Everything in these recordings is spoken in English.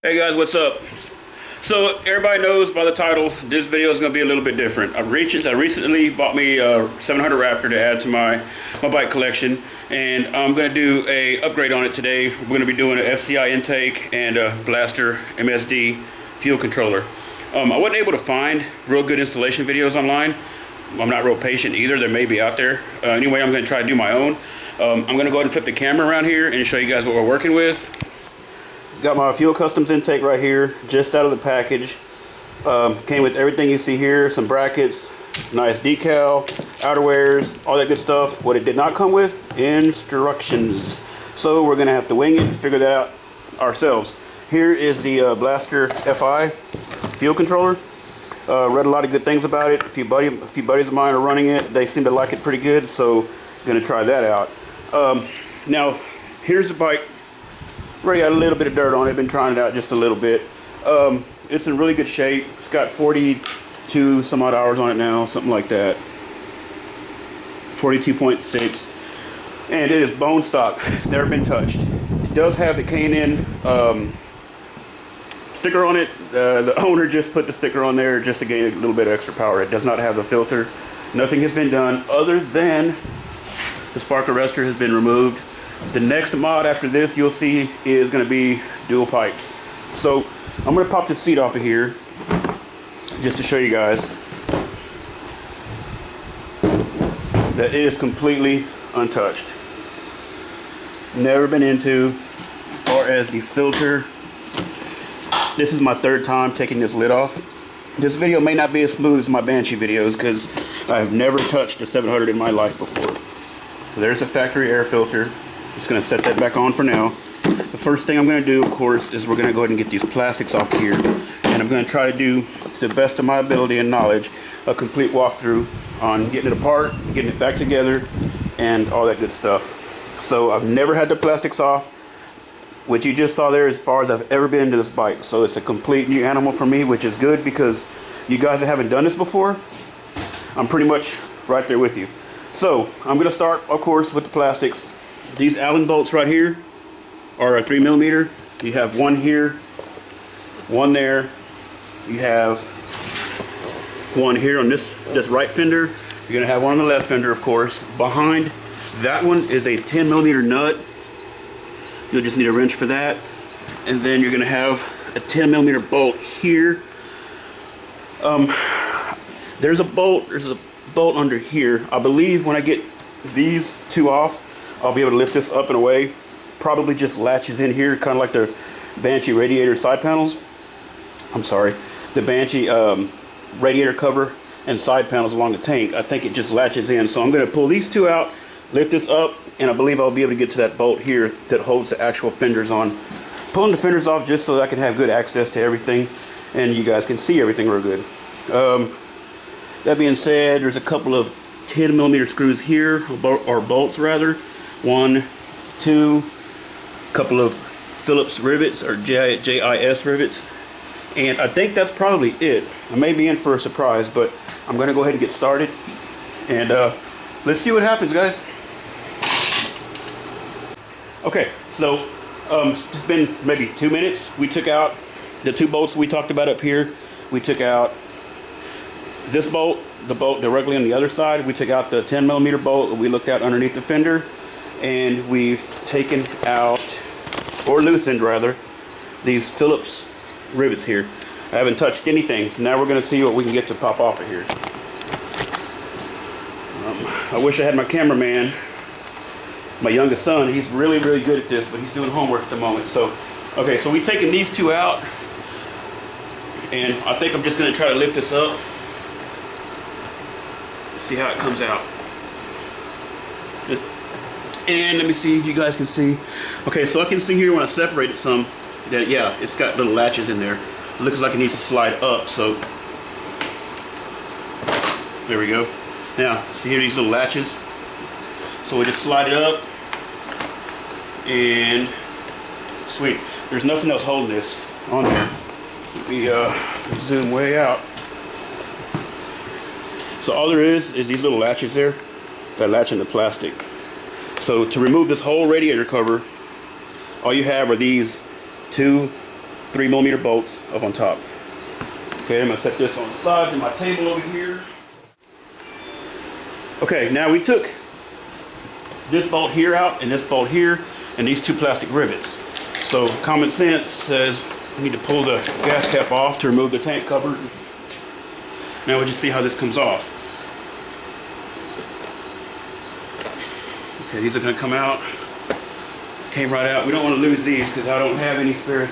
Hey guys, what's up? So everybody knows by the title, this video is going to be a little bit different. I recently bought me a 700 Raptor to add to my bike collection, and I'm going to do a upgrade on it today. We're going to be doing an FCI Intake and a Blaster MSD Fuel controller. I wasn't able to find real good installation videos online. I'm not real patient either. There may be out there. Anyway, I'm going to try to do my own. I'm going to go ahead and flip the camera around here and show you guys what we're working with. Got my Fuel Customs intake right here, just out of the package. Came with everything you see here, some brackets, nice decal, outerwears, all that good stuff. What it did not come with, instructions. So we're gonna have to wing it, figure that out ourselves. Here is the Blaster FI fuel controller. Read a lot of good things about it. A few buddies of mine are running it. They seem to like it pretty good, so gonna try that out. Now, here's the bike. Already got a little bit of dirt on it, been trying it out just a little bit. It's in really good shape. It's got 42 some odd hours on it now, something like that. 42.6. And it is bone stock. It's never been touched. It does have the K&N sticker on it. The owner just put the sticker on there just to gain a little bit of extra power. It does not have the filter. Nothing has been done other than the spark arrestor has been removed. The next mod after this you'll see is going to be dual pipes. So I'm going to pop the seat off of here just to show you guys that it is completely untouched. Never been into. As far as the filter, this is my third time taking this lid off. This video may not be as smooth as my Banshee videos because I've never touched a 700 in my life before. So there's a factory air filter. Just going to set that back on for now. The first thing I'm going to do, of course, is we're going to go ahead and get these plastics off here. And I'm going to try to do, to the best of my ability and knowledge, a complete walkthrough on getting it apart, getting it back together, and all that good stuff. So I've never had the plastics off. What you just saw there is as far as I've ever been into this bike. So it's a complete new animal for me, which is good because you guys that haven't done this before, I'm pretty much right there with you. So I'm going to start, of course, with the plastics. These Allen bolts right here are a 3mm. You have one here, one there. You have one here on this right fender. You're gonna have one on the left fender, of course. Behind that one is a 10mm nut. You'll just need a wrench for that. And then you're gonna have a 10mm bolt here. There's a bolt under here. I believe when I get these two off, I'll be able to lift this up and away. Probably just latches in here, kind of like the Banshee radiator side panels. I'm sorry, the Banshee radiator cover and side panels along the tank. I think it just latches in. So I'm going to pull these two out, lift this up, and I believe I'll be able to get to that bolt here that holds the actual fenders on. Pulling the fenders off just so that I can have good access to everything and you guys can see everything real good. That being said, there's a couple of 10mm screws here, or bolts rather. 1, 2, couple of Phillips rivets or JIS rivets, and I think that's probably it. I may be in for a surprise, but I'm gonna go ahead and get started, and let's see what happens, guys. Okay, so it's been maybe 2 minutes. We took out the two bolts we talked about up here. We took out this bolt, the bolt directly on the other side. We took out the 10mm bolt that we looked at underneath the fender. And we've taken out, or loosened rather, these Phillips rivets here. I haven't touched anything, so now we're going to see what we can get to pop off of here. I wish I had my cameraman, my youngest son. He's really good at this, but he's doing homework at the moment. So, okay, so we've taken these two out, and I think I'm just going to try to lift this up. See how it comes out. And let me see if you guys can see. Okay, so I can see here when I separate it some that, yeah, it's got little latches in there. It looks like it needs to slide up, so there we go. Now, see here these little latches? So we just slide it up, and sweet. There's nothing else holding this on there. Let me zoom way out. So all there is these little latches there that latch into plastic. So to remove this whole radiator cover, all you have are these two 3mm bolts up on top. Okay, I'm gonna set this on the side to my table over here. Okay, now we took this bolt here out and this bolt here and these two plastic rivets. So common sense says we need to pull the gas cap off to remove the tank cover. Now we'll just see how this comes off. Okay, these are gonna come out. Came right out. We don't want to lose these because I don't have any spare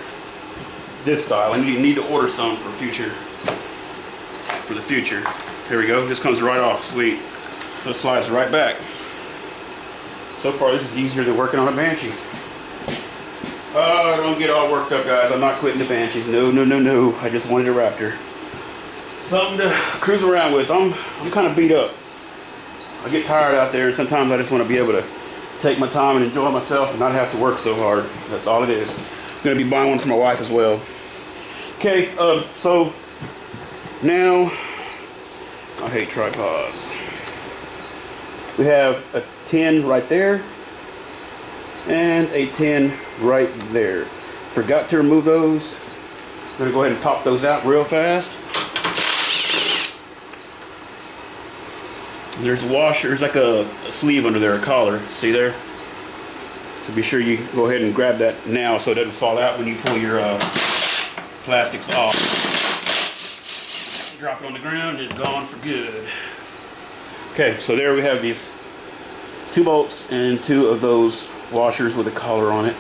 this style. I need to order some for the future. Here we go. This comes right off. Sweet. So it slides right back. So far, this is easier than working on a Banshee. Don't get all worked up, guys. I'm not quitting the Banshees. No, no, no, no. I just wanted a Raptor. Something to cruise around with. I'm kind of beat up. I get tired out there, and sometimes I just want to be able to take my time and enjoy myself and not have to work so hard. That's all it is. I'm going to be buying one for my wife as well. Okay, so now, I hate tripods. We have a 10 right there and a 10 right there. Forgot to remove those. I'm going to go ahead and pop those out real fast. There's a washer, there's like a sleeve under there, a collar. See there? So be sure you go ahead and grab that now so it doesn't fall out when you pull your plastics off. Drop it on the ground and it's gone for good. Okay, so there we have these 2 bolts and 2 of those washers with a collar on it.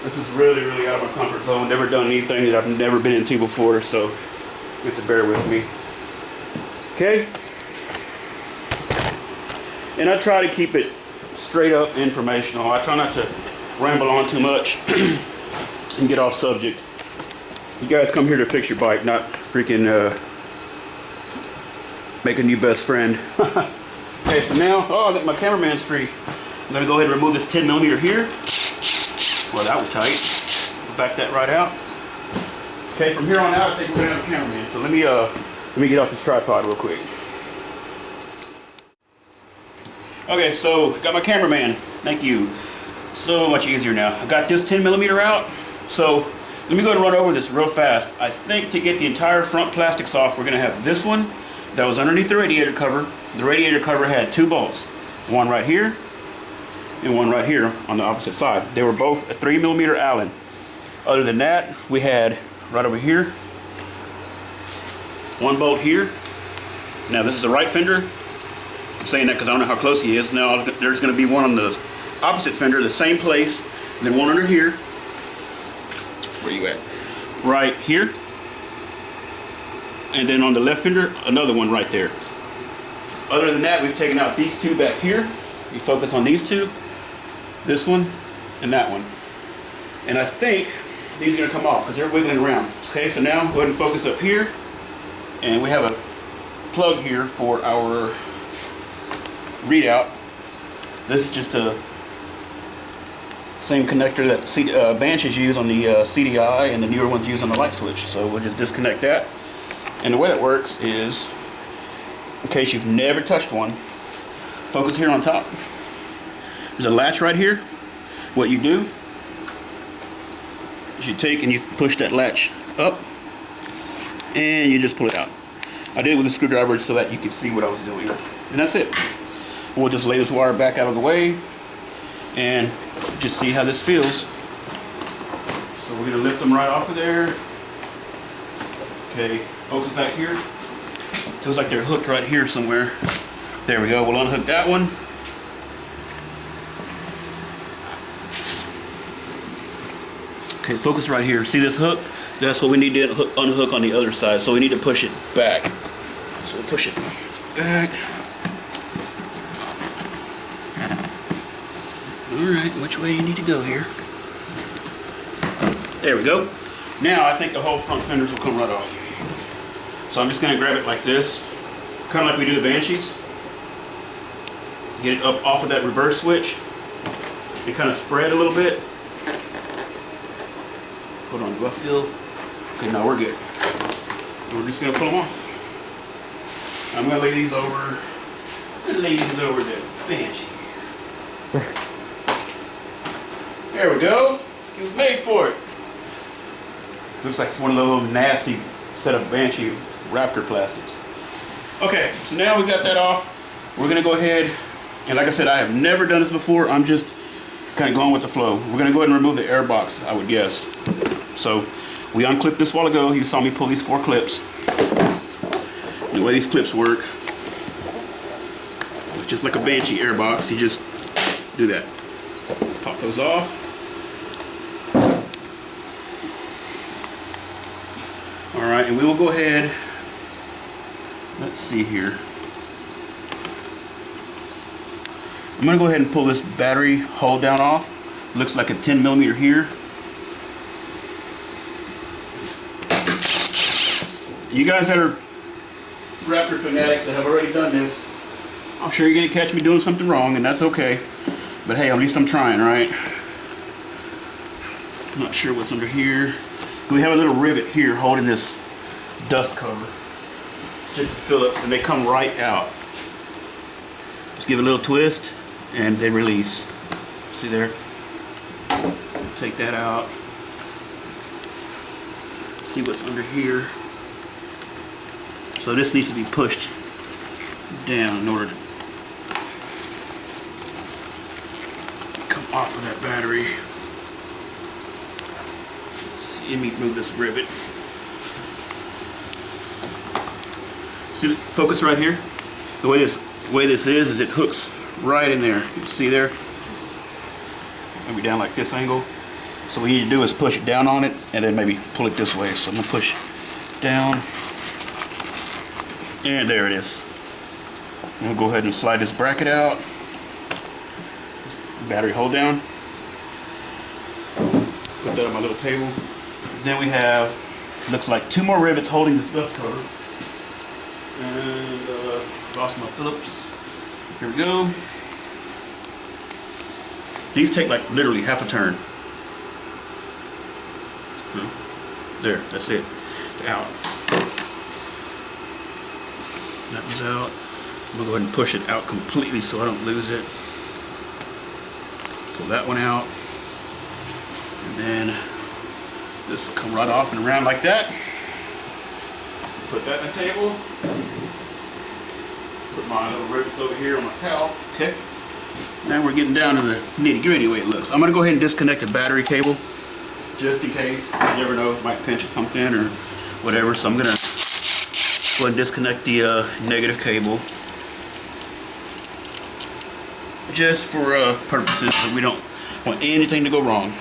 This is really, really out of my comfort zone. Never done anything that I've never been into before, so you have to bear with me. Okay? And I try to keep it straight up informational. I try not to ramble on too much and get off subject. You guys come here to fix your bike, not freaking make a new best friend. Okay, so now, oh, my cameraman's free. I'm gonna go ahead and remove this 10mm here. Well, that was tight. Back that right out. Okay, from here on out, I think we're gonna have a cameraman. So let me get off this tripod real quick. Okay, so got my cameraman. Thank you. So much easier now. I got this 10mm out. So let me go ahead and run over this real fast. I think to get the entire front plastics off, we're gonna have this one that was underneath the radiator cover. The radiator cover had 2 bolts. One right here and one right here on the opposite side. They were both a 3mm Allen. Other than that, we had right over here, 1 bolt here. Now this is the right fender. I'm saying that because I don't know how close he is. Now there's going to be one on the opposite fender, the same place, and then one under here. Where you at? Right here. And then on the left fender, another one right there. Other than that, we've taken out these 2 back here. You focus on these 2, this one, and that one. And I think these are going to come off because they're wiggling around. Okay, so now go ahead and focus up here. And we have a plug here for our readout. This is just a same connector that Banshees use on the CDI and the newer ones use on the light switch. So we'll just disconnect that. And the way it works is, in case you've never touched one, focus here on top. There's a latch right here. What you do is you take and you push that latch up and you just pull it out. I did it with a screwdriver so that you could see what I was doing. And that's it. We'll just lay this wire back out of the way and just see how this feels. So we're going to lift them right off of there. Okay, focus back here. Feels like they're hooked right here somewhere. There we go. We'll unhook that one. Okay, focus right here. See this hook? That's what we need to unhook on the other side. So we need to push it back. So we'll push it back. Alright, which way do you need to go here? There we go. Now I think the whole front fenders will come right off. So I'm just going to grab it like this, kind of like we do the Banshees. Get it up off of that reverse switch and kind of spread a little bit. Hold on, do I feel? Okay, now we're good. We're just going to pull them off. I'm going to lay these over the Banshee. There we go. It was made for it. Looks like it's one of those little nasty set of Banshee Raptor plastics. Okay, so now we got that off. We're gonna go ahead, and like I said, I have never done this before. I'm just kind of going with the flow. We're gonna go ahead and remove the airbox, I would guess. So we unclipped this a while ago. You saw me pull these 4 clips. The way these clips work, it's just like a Banshee airbox. You just do that. Pop those off. All right, and we will go ahead. Let's see here. I'm gonna go ahead and pull this battery hold down off. Looks like a 10 millimeter here. You guys that are Raptor fanatics that have already done this, I'm sure you're gonna catch me doing something wrong, and that's okay. But hey, at least I'm trying, right? I'm not sure what's under here. We have a little rivet here holding this dust cover. It's just a Phillips, and they come right out. Just give it a little twist, and they release. See there? Take that out. See what's under here. So this needs to be pushed down in order to come off of that battery. Let me move this rivet. See the focus right here? The way this is it hooks right in there. You see there? Maybe down like this angle. So what you need to do is push it down on it and then maybe pull it this way. So I'm gonna push down. And there it is. I'm gonna go ahead and slide this bracket out. Battery hold down. Put that on my little table. Then we have, looks like 2 more rivets holding this dust cover. And lost my Phillips. Here we go. These take like literally half a turn. There, that's it. They're out. That one's out. I'm gonna go ahead and push it out completely so I don't lose it. Pull that one out. And then this will come right off and around like that. Put that on the table. Put my little rivets over here on my towel. Okay. Now we're getting down to the nitty gritty way it looks. I'm gonna go ahead and disconnect the battery cable just in case. You never know, it might pinch something or whatever. So I'm gonna go ahead and disconnect the negative cable. Just for purposes that we don't want anything to go wrong.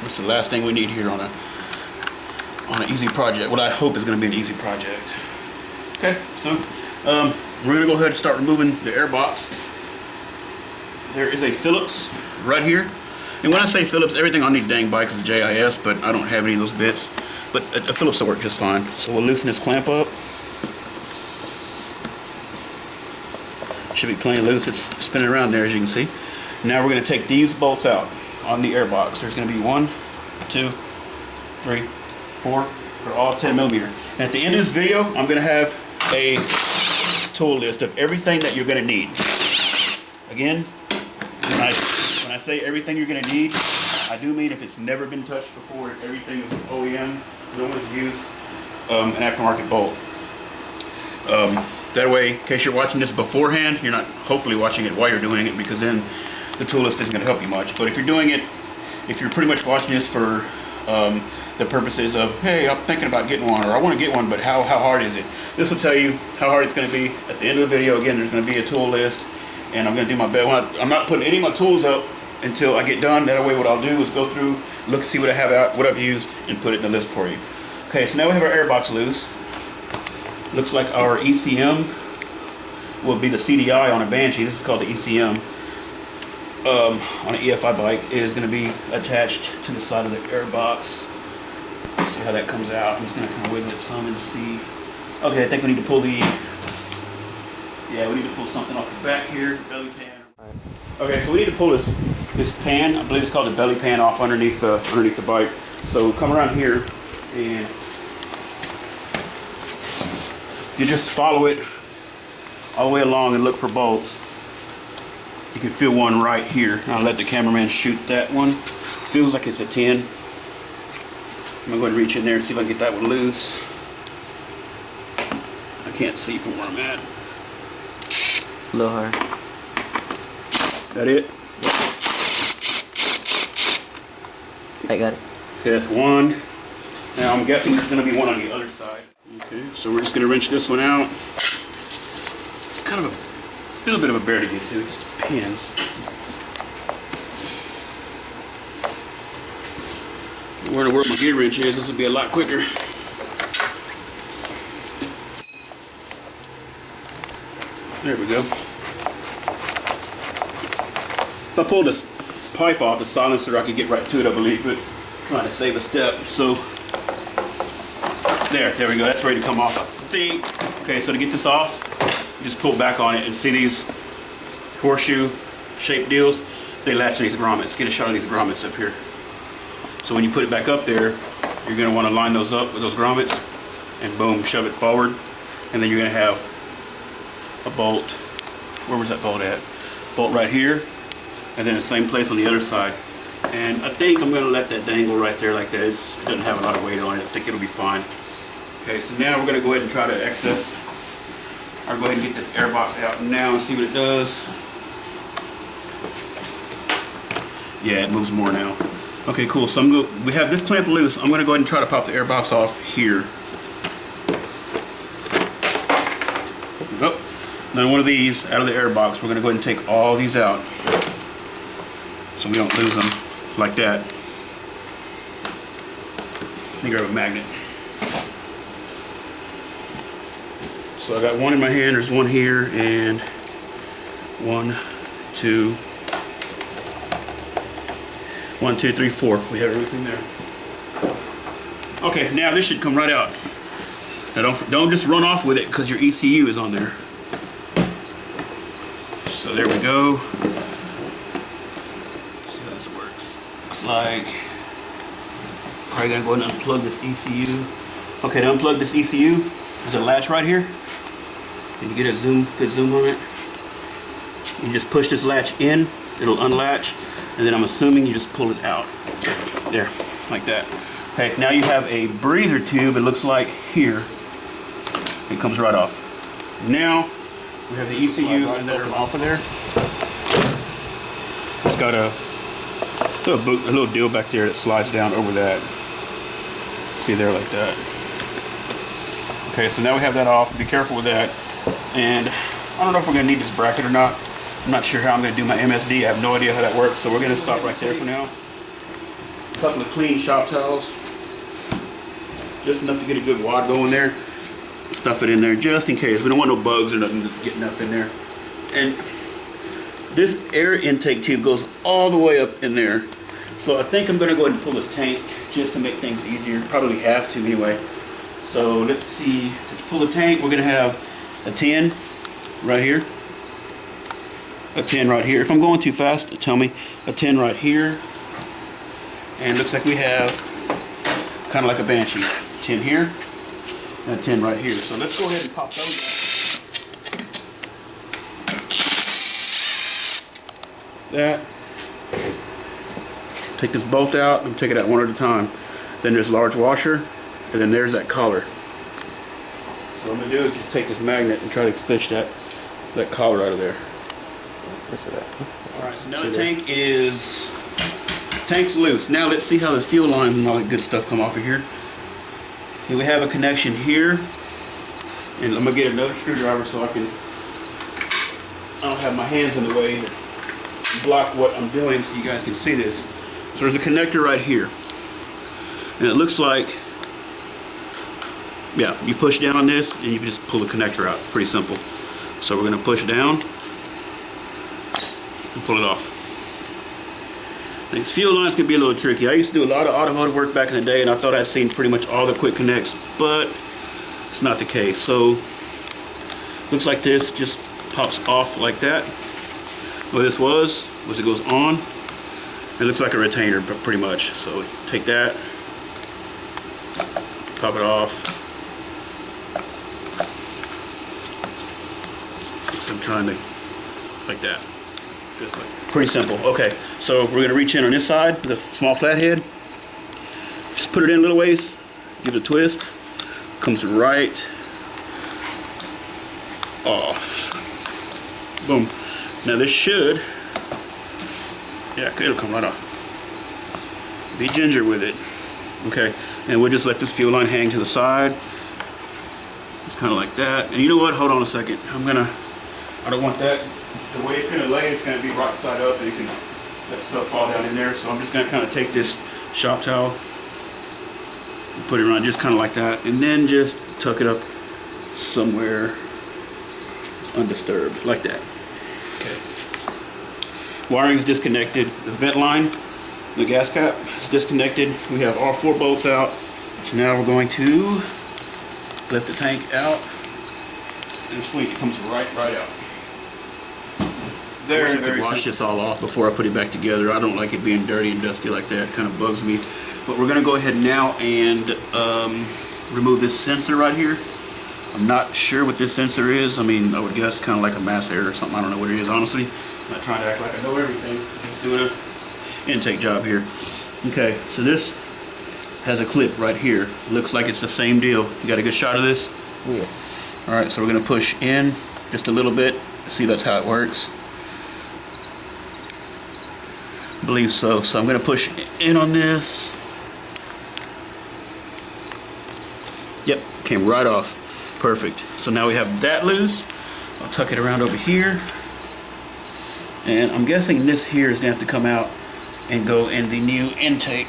That's the last thing we need here on an easy project. What I hope is going to be an easy project. Okay, so we're going to go ahead and start removing the airbox. There is a Phillips right here. And when I say Phillips, everything on these dang bikes is JIS, but I don't have any of those bits. But a Phillips will work just fine. So we'll loosen this clamp up. Should be plenty loose. It's spinning around there, as you can see. Now we're going to take these bolts out on the airbox. There's going to be 1, 2, 3, 4. They're all 10 millimeter. And at the end of this video, I'm going to have a tool list of everything that you're going to need. Again, when I say everything you're going to need, I do mean if it's never been touched before, everything is OEM, no one has used an aftermarket bolt. That way, in case you're watching this beforehand, you're not hopefully watching it while you're doing it, because then the tool list isn't going to help you much. But if you're doing it, if you're pretty much watching this for the purposes of, hey, I'm thinking about getting one, or I want to get one, but how hard is it? This will tell you how hard it's going to be. At the end of the video, again, there's going to be a tool list, and I'm going to do my best. I'm not putting any of my tools up until I get done. That way, what I'll do is go through, look and see what I have out, what I've used, and put it in the list for you. Okay, so now we have our airbox loose. Looks like our ECM will be the CDI on a Banshee. This is called the ECM. On an EFI bike is going to be attached to the side of the airbox. Let's see how that comes out. I'm just going to kind of wiggle it some and see. Okay, I think we need to pull we need to pull something off the back here, belly pan. Okay, so we need to pull this pan. I believe it's called the belly pan off underneath the bike. So come around here and you just follow it all the way along and look for bolts. You can feel one right here. I'll let the cameraman shoot that one. Feels like it's a 10. I'm gonna go ahead and reach in there and see if I can get that one loose. I can't see from where I'm at. A little hard. That it? I got it. Okay, that's one. Now I'm guessing there's gonna be one on the other side. Okay, so we're just gonna wrench this one out. Kind of a little bit of a bear to get to, it just depends. Where in the world my gear wrench is, this would be a lot quicker. There we go. If I pull this pipe off the silencer, I could get right to it, I believe, but I'm trying to save a step. So there we go. That's ready to come off, I think. Okay, so to get this off, you just pull back on it and see these horseshoe shaped deals. They latch on these grommets. Get a shot of these grommets up here. So when you put it back up there, you're going to want to line those up with those grommets and boom, shove it forward. And then you're going to have a bolt. Where was that bolt at? Bolt right here, and then the same place on the other side. And I think I'm going to let that dangle right there like that. It doesn't have a lot of weight on it. I think it'll be fine. Okay, so now we're going to go ahead and try to access. I'll go ahead and get this airbox out now and see what it does. Yeah, it moves more now. Okay, cool. So we have this clamp loose. I'm going to go ahead and try to pop the airbox off here. Oh, now one of these out of the airbox. We're going to go ahead and take all these out so we don't lose them like that. Let me grab a magnet. So I got one in my hand. There's one here and 1, 2. 1, 2, 3, 4. We have everything there. Okay, now this should come right out. Now don't just run off with it because your ECU is on there. So there we go. Let's see how this works. Looks like probably gonna go ahead and unplug this ECU. Okay, to unplug this ECU, there's a latch right here. Can you get a good zoom on it? You just push this latch in, it'll unlatch. And then I'm assuming you just pull it out. There, like that. Okay, now you have a breather tube, it looks like here. It comes right off. Now, we have the ECU and that are off of there. It's got a little deal back there that slides down over that. See there, like that. Okay, so now we have that off. Be careful with that. And I don't know if we're gonna need this bracket or not. I'm not sure how I'm going to do my MSD. I have no idea how that works, so we're going to stop right there for now. A couple of clean shop towels. Just enough to get a good wad going there. Stuff it in there just in case. We don't want no bugs or nothing getting up in there. And this air intake tube goes all the way up in there. So I think I'm going to go ahead and pull this tank just to make things easier. Probably have to anyway. So let's see. To pull the tank, we're going to have a 10 right here. A 10 right here. If I'm going too fast, tell me. A 10 right here. And looks like we have kind of like a Banshee. 10 here and a 10 right here. So let's go ahead and pop those out. That. Take this bolt out and take it out one at a time. Then there's large washer, and then there's that collar. So what I'm going to do is just take this magnet and try to fish that collar out of there. Alright, so now the tank's loose. Now let's see how the fuel lines and all that good stuff come off of here. Okay, we have a connection here. And I'm going to get another screwdriver so I don't have my hands in the way to block what I'm doing so you guys can see this. So there's a connector right here. And it looks like, yeah, you push down on this and you can just pull the connector out. Pretty simple. So we're going to push down and pull it off. These fuel lines can be a little tricky. I used to do a lot of automotive work back in the day and I thought I'd seen pretty much all the quick connects, but it's not the case. So looks like this just pops off like that. What this was it goes on. It looks like a retainer pretty much. So take that, pop it off. So I'm trying to, like that. Just like, pretty simple. Okay, so we're gonna reach in on this side with a small flathead. Just put it in a little ways, give it a twist, comes right off. Boom. Now this should, yeah, it'll come right off. Be ginger with it. Okay, and we'll just let this fuel line hang to the side. It's kind of like that. And you know what? Hold on a second. I don't want that. The way it's gonna lay, it's gonna be right side up, and you can let stuff fall down in there. So I'm just gonna kind of take this shop towel and put it around just kind of like that, and then just tuck it up somewhere it's undisturbed, like that. Okay. Wiring is disconnected. The vent line, the gas cap is disconnected. We have all 4 bolts out. So now we're going to lift the tank out, and sweet, it comes right out. I wish I could wash this all off before I put it back together. I don't like it being dirty and dusty like that. It kind of bugs me. But we're gonna go ahead now and remove this sensor right here. I'm not sure what this sensor is. I mean, I would guess kind of like a mass air or something. I don't know what it is, honestly. I'm not trying to act like I know everything. I'm just doing an intake job here. Okay, so this has a clip right here. Looks like it's the same deal. You got a good shot of this? Yes. All right, so we're gonna push in just a little bit. See, that's how it works. I believe so. So I'm gonna push in on this. Yep, came right off. Perfect. So now we have that loose. I'll tuck it around over here. And I'm guessing this here is gonna have to come out and go in the new intake.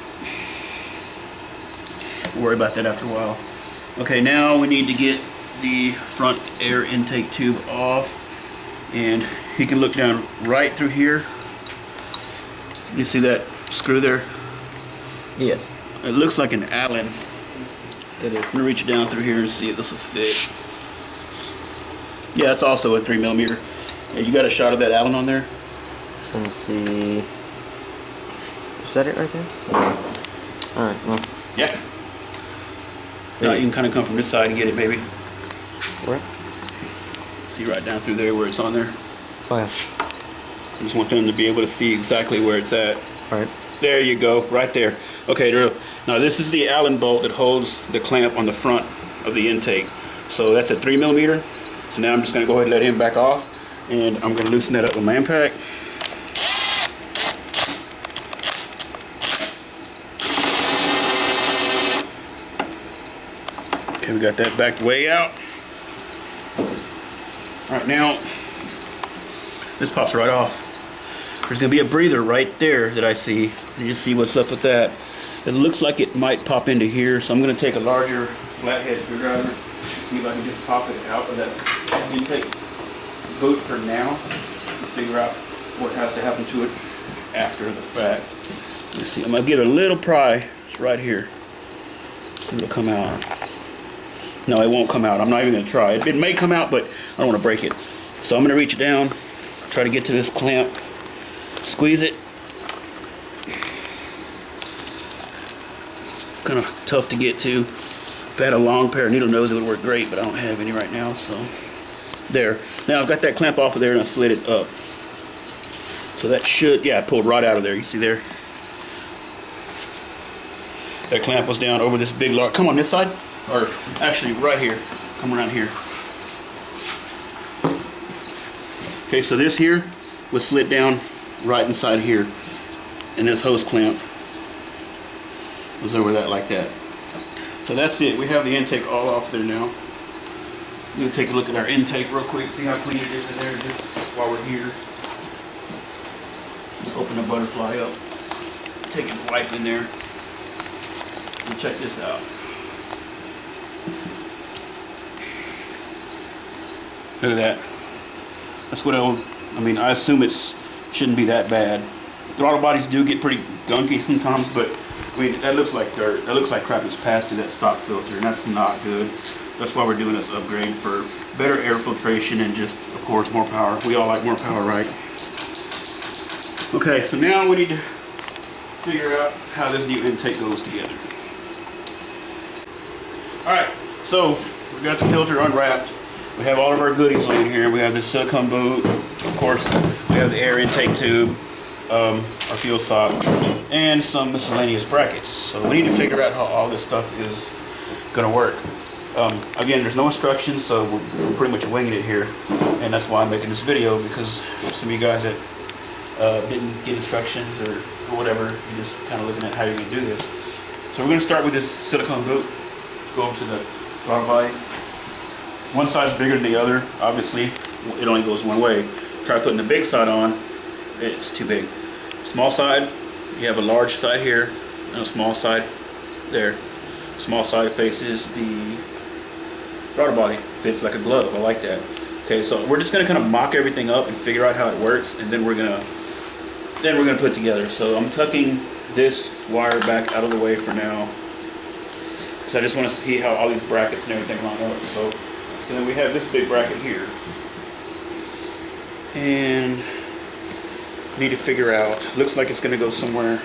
We'll worry about that after a while. Okay, now we need to get the front air intake tube off. And you can look down right through here. You see that screw there? Yes. It looks like an Allen. It is. I'm gonna reach down through here and see if this will fit. Yeah, it's also a 3mm. You got a shot of that Allen on there? So let's see. Is that it right there? Alright, well. Yeah. Now you can kind of come from this side and get it, baby. Where? See right down through there where it's on there. Oh yeah. I just want them to be able to see exactly where it's at. Alright. There you go, right there. Okay, now this is the Allen bolt that holds the clamp on the front of the intake. So that's a 3mm. So now I'm just gonna go ahead and let him back off, and I'm gonna loosen that up with my impact. Okay, we got that backed way out. All right, now this pops right off. There's gonna be a breather right there that I see. You just see what's up with that. It looks like it might pop into here, so I'm gonna take a larger flathead screwdriver, see if I can just pop it out of that intake boot for now, and figure out what has to happen to it after the fact. Let's see, I'm gonna give it a little pry. It's right here. See if it'll come out. No, it won't come out. I'm not even gonna try. It may come out, but I don't wanna break it. So I'm gonna reach down, try to get to this clamp, squeeze it. Kind of tough to get to. If I had a long pair of needle nose, it would work great, but I don't have any right now, so. There. Now I've got that clamp off of there and I slid it up. So that should, yeah, I pulled right out of there. You see there? That clamp was down over this big large, come on this side, or actually right here. Come around here. Okay, so this here was slid down right inside here, and this hose clamp was over that like that. So that's it. We have the intake all off there now. I'm going to take a look at our intake real quick, see how clean it is in there just while we're here. Open the butterfly up, take a wipe in there, and check this out. Look at that. That's what I mean, I assume it shouldn't be that bad. Throttle bodies do get pretty gunky sometimes, but I mean, that looks like dirt. That looks like crap that's passed through that stock filter, and that's not good. That's why we're doing this upgrade, for better air filtration and just, of course, more power. We all like more power, right? Okay, so now we need to figure out how this new intake goes together. Alright, so we got the filter unwrapped. We have all of our goodies laying here. We have the silicone boot. Of course, we have the air intake tube. our fuel sock, and some miscellaneous brackets. So we need to figure out how all this stuff is gonna work. Again, there's no instructions, so we're pretty much winging it here, and that's why I'm making this video, because some of you guys that didn't get instructions or whatever, you're just kind of looking at how you're gonna do this. So we're gonna start with this silicone boot, go up to the throttle body. One side's bigger than the other, obviously, it only goes one way. Try putting the big side on, it's too big. Small side, you have a large side here, and a small side there. Small side faces the throttle body, fits like a glove. I like that. Okay, so we're just gonna kind of mock everything up and figure out how it works, and then we're gonna put it together. So I'm tucking this wire back out of the way for now, because I just want to see how all these brackets and everything line up. So then we have this big bracket here, and need to figure out. Looks like it's gonna go somewhere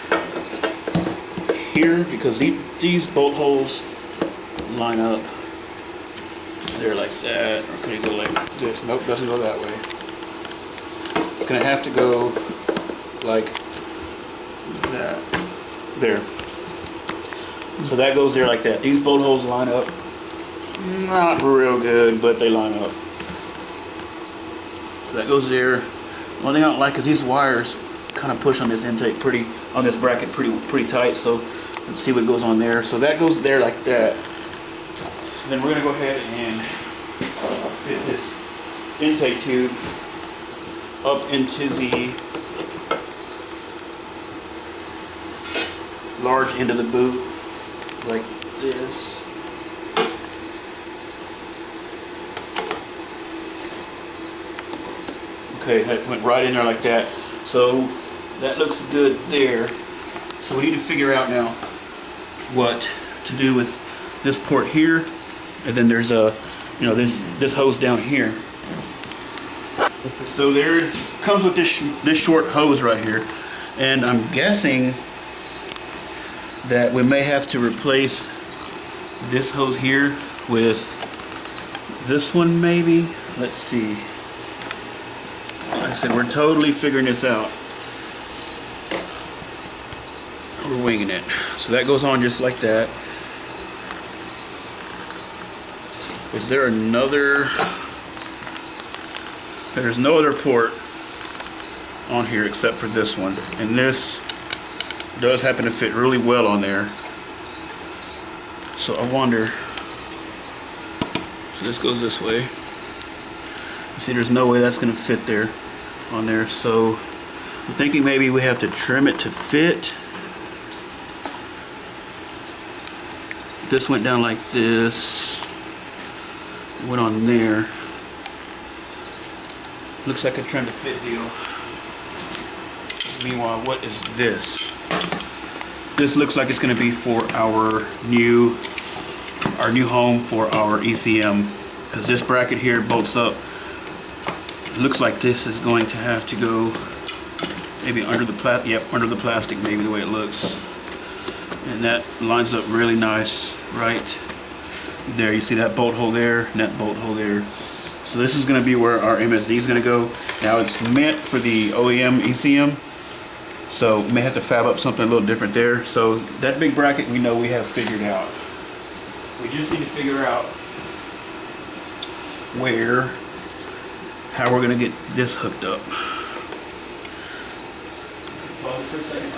here, because these bolt holes line up there like that. Or could it go like this? Nope, doesn't go that way. It's gonna have to go like that. There. So that goes there like that. These bolt holes line up. Not real good, but they line up. So that goes there. One thing I don't like is these wires kind of push on this intake on this bracket pretty tight. So let's see what goes on there. So that goes there like that. Then we're gonna go ahead and fit this intake tube up into the large end of the boot like this. Okay, that went right in there like that. So that looks good there. So we need to figure out now what to do with this port here, and then there's a, this hose down here. So comes with this short hose right here, and I'm guessing that we may have to replace this hose here with this one maybe. Let's see. Like I said, we're totally figuring this out. We're winging it. So that goes on just like that. Is there another? There's no other port on here except for this one. And this does happen to fit really well on there. So I wonder, so this goes this way. You see, there's no way that's gonna fit there on there. So I'm thinking maybe we have to trim it to fit. This went down like this, went on there. Looks like a trim to fit deal. Meanwhile, what is this? This looks like it's going to be for our new home for our ECM, because this bracket here bolts up. It looks like this is going to have to go maybe under the plastic. Yep, under the plastic, maybe the way it looks. And that lines up really nice right there. You see that bolt hole there and that bolt hole there. So this is going to be where our MSD is going to go. Now it's meant for the OEM ECM, so we may have to fab up something a little different there. So that big bracket we know we have figured out. We just need to figure out how we're going to get this hooked up. Pause it for a second.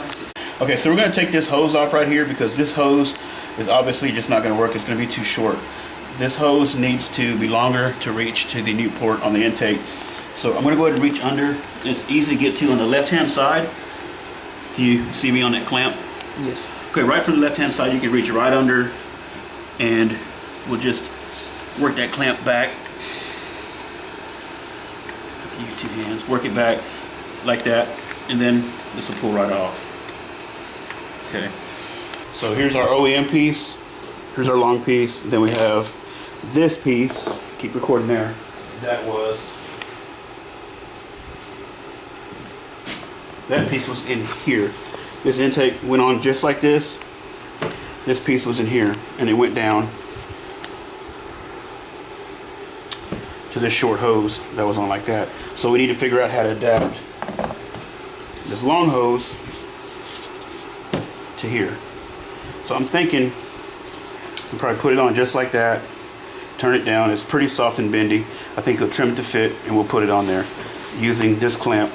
Okay, so we're going to take this hose off right here, because this hose is obviously just not going to work. It's going to be too short. This hose needs to be longer to reach to the new port on the intake. So I'm going to go ahead and reach under. It's easy to get to on the left-hand side. Can you see me on that clamp? Yes. Okay, right from the left-hand side, you can reach right under, and we'll just work that clamp back. Have to use two hands. Work it back like that, and then this will pull right off. Okay. So here's our OEM piece. Here's our long piece. Then we have this piece. Keep recording there. That piece was in here. This intake went on just like this. This piece was in here, and it went down to this short hose that was on like that. So we need to figure out how to adapt this long hose to here. So I'm thinking I'll probably put it on just like that, turn it down. It's pretty soft and bendy. I think it'll trim to fit, and we'll put it on there using this clamp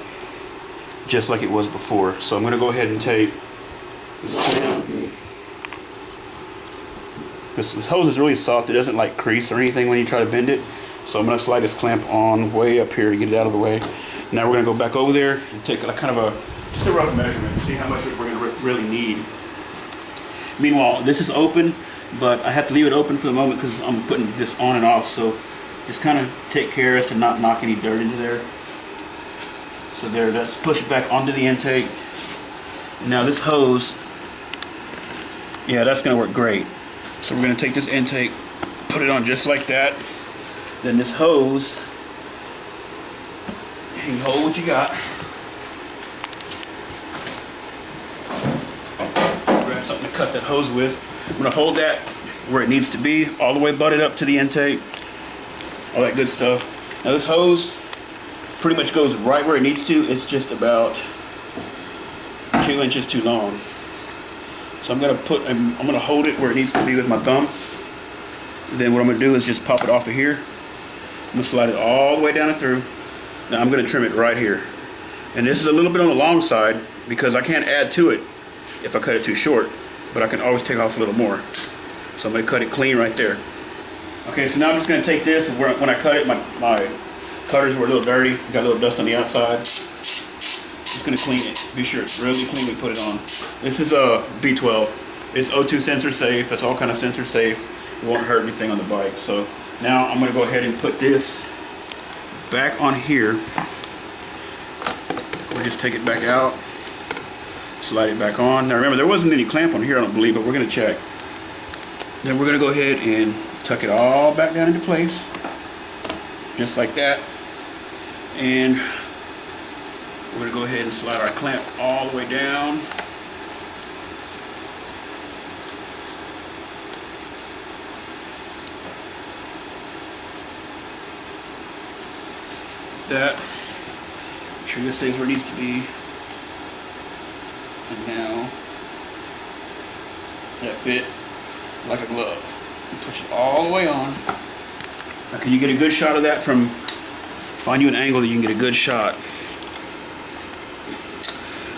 just like it was before. So I'm going to go ahead and take this clamp. This hose is really soft. It doesn't like crease or anything when you try to bend it. So I'm going to slide this clamp on way up here to get it out of the way. Now we're going to go back over there and take a kind of just a rough measurement and see how much we're going to really need. Meanwhile, this is open, but I have to leave it open for the moment because I'm putting this on and off. So just kind of take care as to not knock any dirt into there. So there, let's push it back onto the intake. Now this hose, yeah, that's going to work great. So we're going to take this intake, put it on just like that. Then this hose, you can hold what you got. Grab something to cut that hose with. I'm going to hold that where it needs to be, all the way butted up to the intake, all that good stuff. Now this hose pretty much goes right where it needs to. It's just about 2 inches too long. So I'm going to hold it where it needs to be with my thumb. Then what I'm going to do is just pop it off of here. I'm going to slide it all the way down and through. Now I'm going to trim it right here. And this is a little bit on the long side because I can't add to it if I cut it too short, but I can always take off a little more. So I'm going to cut it clean right there. Okay, so now I'm just going to take this, and when I cut it, my cutters were a little dirty, got a little dust on the outside. Just going to clean it. Be sure it's really clean when we put it on. This is a B12. It's O2 sensor safe. It's all kind of sensor safe. It won't hurt anything on the bike. So now I'm going to go ahead and put this back on here. We'll just take it back out, slide it back on. Now remember, there wasn't any clamp on here, I don't believe, but we're going to check. Then we're going to go ahead and tuck it all back down into place, just like that. And we're going to go ahead and slide our clamp all the way down. That. Make sure this stays where it needs to be. And now that fit like a glove. And push it all the way on. Now can you get a good shot of that from, find you an angle that you can get a good shot.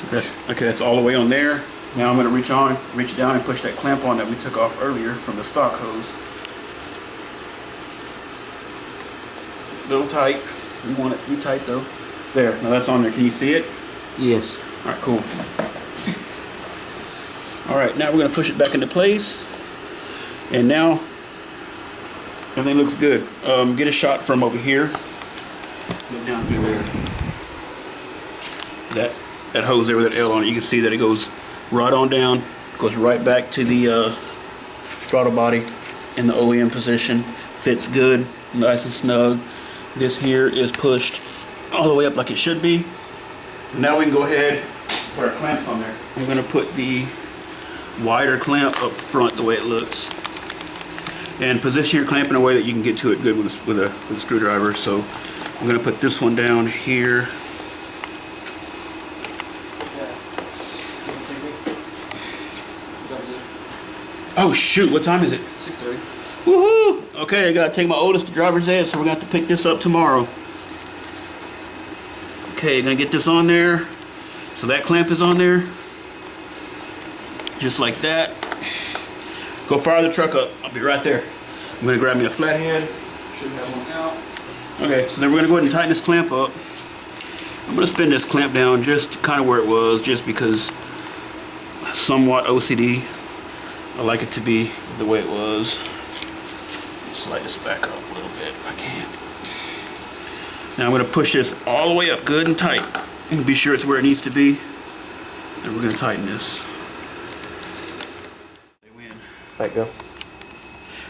That's all the way on there. Now I'm going to reach down and push that clamp on that we took off earlier from the stock hose. A little tight. We want it to be tight though. There, now that's on there. Can you see it? Yes. Alright, cool. Alright, now we're going to push it back into place. And now everything looks good. Get a shot from over here. Look down through there. That hose there with that L on it, you can see that it goes right on down, goes right back to the throttle body in the OEM position. Fits good, nice and snug. This here is pushed all the way up like it should be. Now we can go ahead and put our clamps on there. I'm going to put the wider clamp up front the way it looks. And position your clamp in a way that you can get to it good with a screwdriver. So I'm going to put this one down here. Oh shoot, what time is it? 6:30. Woohoo! Okay, I gotta take my oldest to driver's ed, so we're gonna have to pick this up tomorrow. Okay, gonna get this on there. So that clamp is on there. Just like that. Go fire the truck up. I'll be right there. I'm gonna grab me a flathead. Should have one out. Okay, so then we're gonna go ahead and tighten this clamp up. I'm gonna spin this clamp down just kind of where it was, just because somewhat OCD. I like it to be the way it was. Slide this back up a little bit if I can. Now I'm going to push this all the way up good and tight. And be sure it's where it needs to be. And we're going to tighten this. They win. Right, go.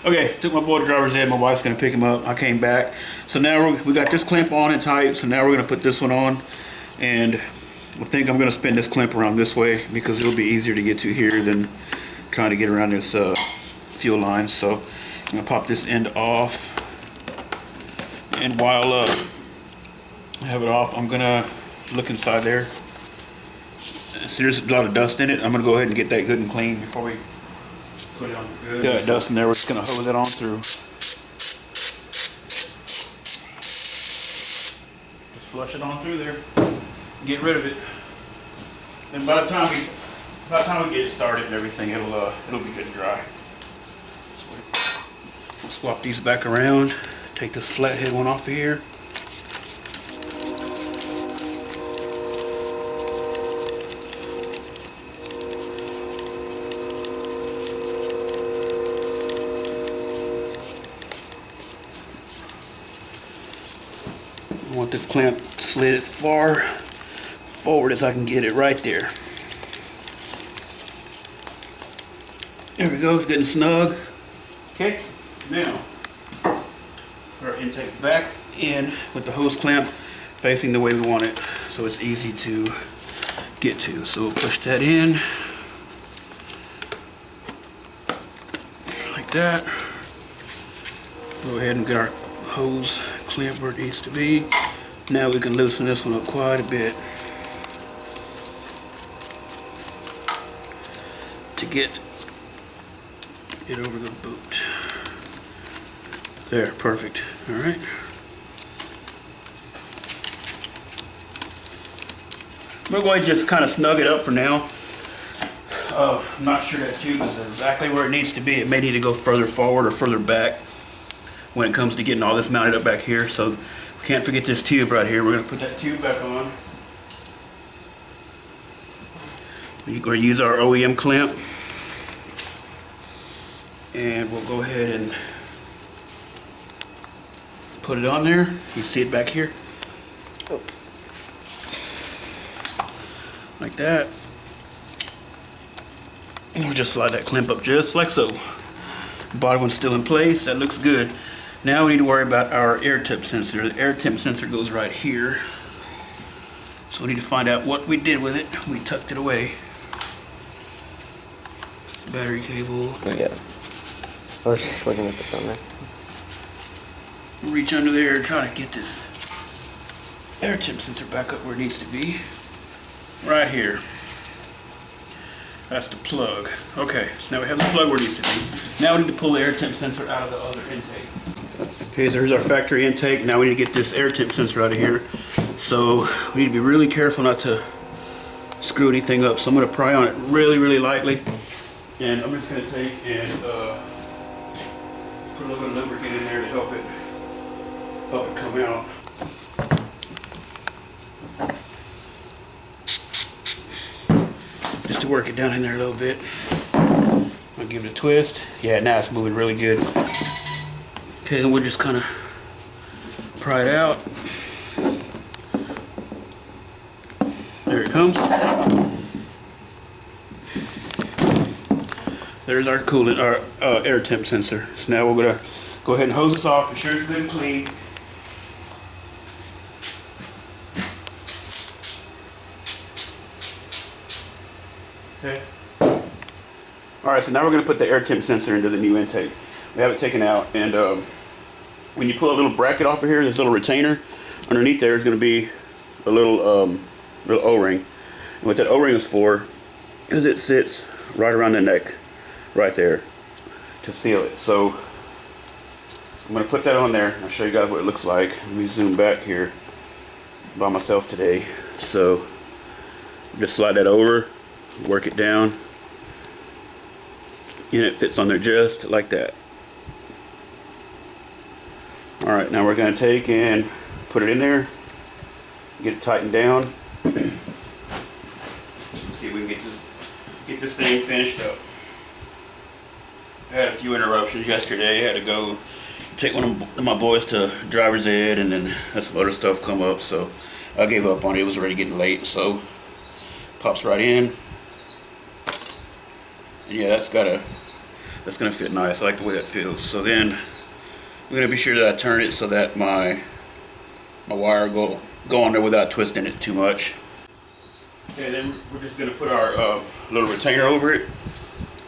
Okay, took my boy to driver's ed. My wife's going to pick him up. I came back. So now we got this clamp on and tight. So now we're going to put this one on. And I think I'm going to spin this clamp around this way because it'll be easier to get to here than trying to get around this fuel line. So I'm going to pop this end off. And while I have it off, I'm going to look inside there. there's a lot of dust in it, I'm gonna go ahead and get that good and clean before we put it on for good. Got dust in there, we're just gonna hose it on through. Just flush it on through there. Get rid of it. And by the time we get it started and everything, it'll be good and dry. We'll swap these back around. Take this flathead one off of here. I want this clamp slid as far forward as I can get it right there. There we go, getting snug. Okay, now our intake back in with the hose clamp facing the way we want it, so it's easy to get to. So we'll push that in like that. Go ahead and get our hose clamp where it needs to be. Now we can loosen this one up quite a bit to get it over the boot. There, perfect. All right. We're going to just kind of snug it up for now. I'm not sure that tube is exactly where it needs to be. It may need to go further forward or further back when it comes to getting all this mounted up back here. So we can't forget this tube right here. We're going to put that tube back on. We're going to use our OEM clamp. And we'll go ahead and put it on there. You see it back here? Oh. Like that. And we'll just slide that clamp up just like so. The bottom one's still in place. That looks good. Now we need to worry about our air temp sensor. The air temp sensor goes right here. So we need to find out what we did with it. We tucked it away. Battery cable. Yeah. I was just looking at the phone there. Reach under there and try to get this air temp sensor back up where it needs to be. Right here. That's the plug. Okay, so now we have the plug where it needs to be. Now we need to pull the air temp sensor out of the other intake. Okay, so there's our factory intake. Now we need to get this air temp sensor out of here. So we need to be really careful not to screw anything up. So I'm going to pry on it really, really lightly. And I'm just going to take and put a little bit of lubricant in there to help it come out. Just to work it down in there a little bit. I'll give it a twist. Yeah, now it's moving really good. Okay, then we'll just kind of pry it out. There it comes. There's our coolant, our air temp sensor. So now we're gonna go ahead and hose this off, ensure it's good and clean. Okay. All right, so now we're gonna put the air temp sensor into the new intake. We have it taken out, and when you pull a little bracket off of here, this little retainer, underneath there is gonna be a little O-ring. And what that O-ring is for is it sits right around the neck, right there, to seal it. So I'm going to put that on there and I'll show you guys what it looks like. Let me zoom back here by myself today. So just slide that over, work it down, and it fits on there just like that. Alright, now we're going to take and put it in there, get it tightened down. Let's see if we can get this thing finished up. I had a few interruptions yesterday. I had to go take one of my boys to driver's ed, and then had some other stuff come up, so I gave up on it. It was already getting late, so pops right in. And yeah, that's gonna fit nice. I like the way that feels. So then I'm gonna be sure that I turn it so that my wire go on there without twisting it too much. Okay, then we're just gonna put our little retainer over it.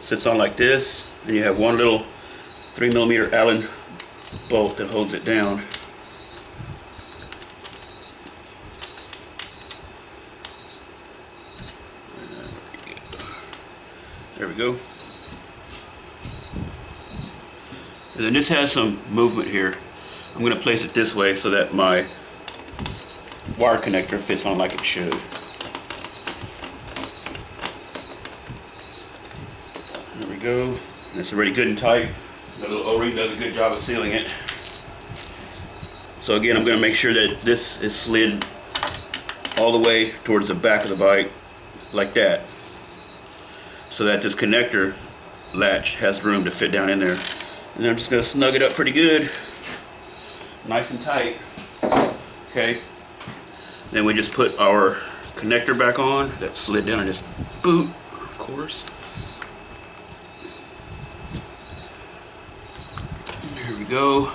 Sits on like this. Then you have one little 3mm Allen bolt that holds it down. There we go. And then this has some movement here. I'm going to place it this way so that my wire connector fits on like it should. There we go. It's already good and tight. The little O-ring does a good job of sealing it. So again, I'm going to make sure that this is slid all the way towards the back of the bike, like that, so that this connector latch has room to fit down in there. And then I'm just going to snug it up pretty good, nice and tight. Okay. Then we just put our connector back on that slid down in this boot, of course. Here we go.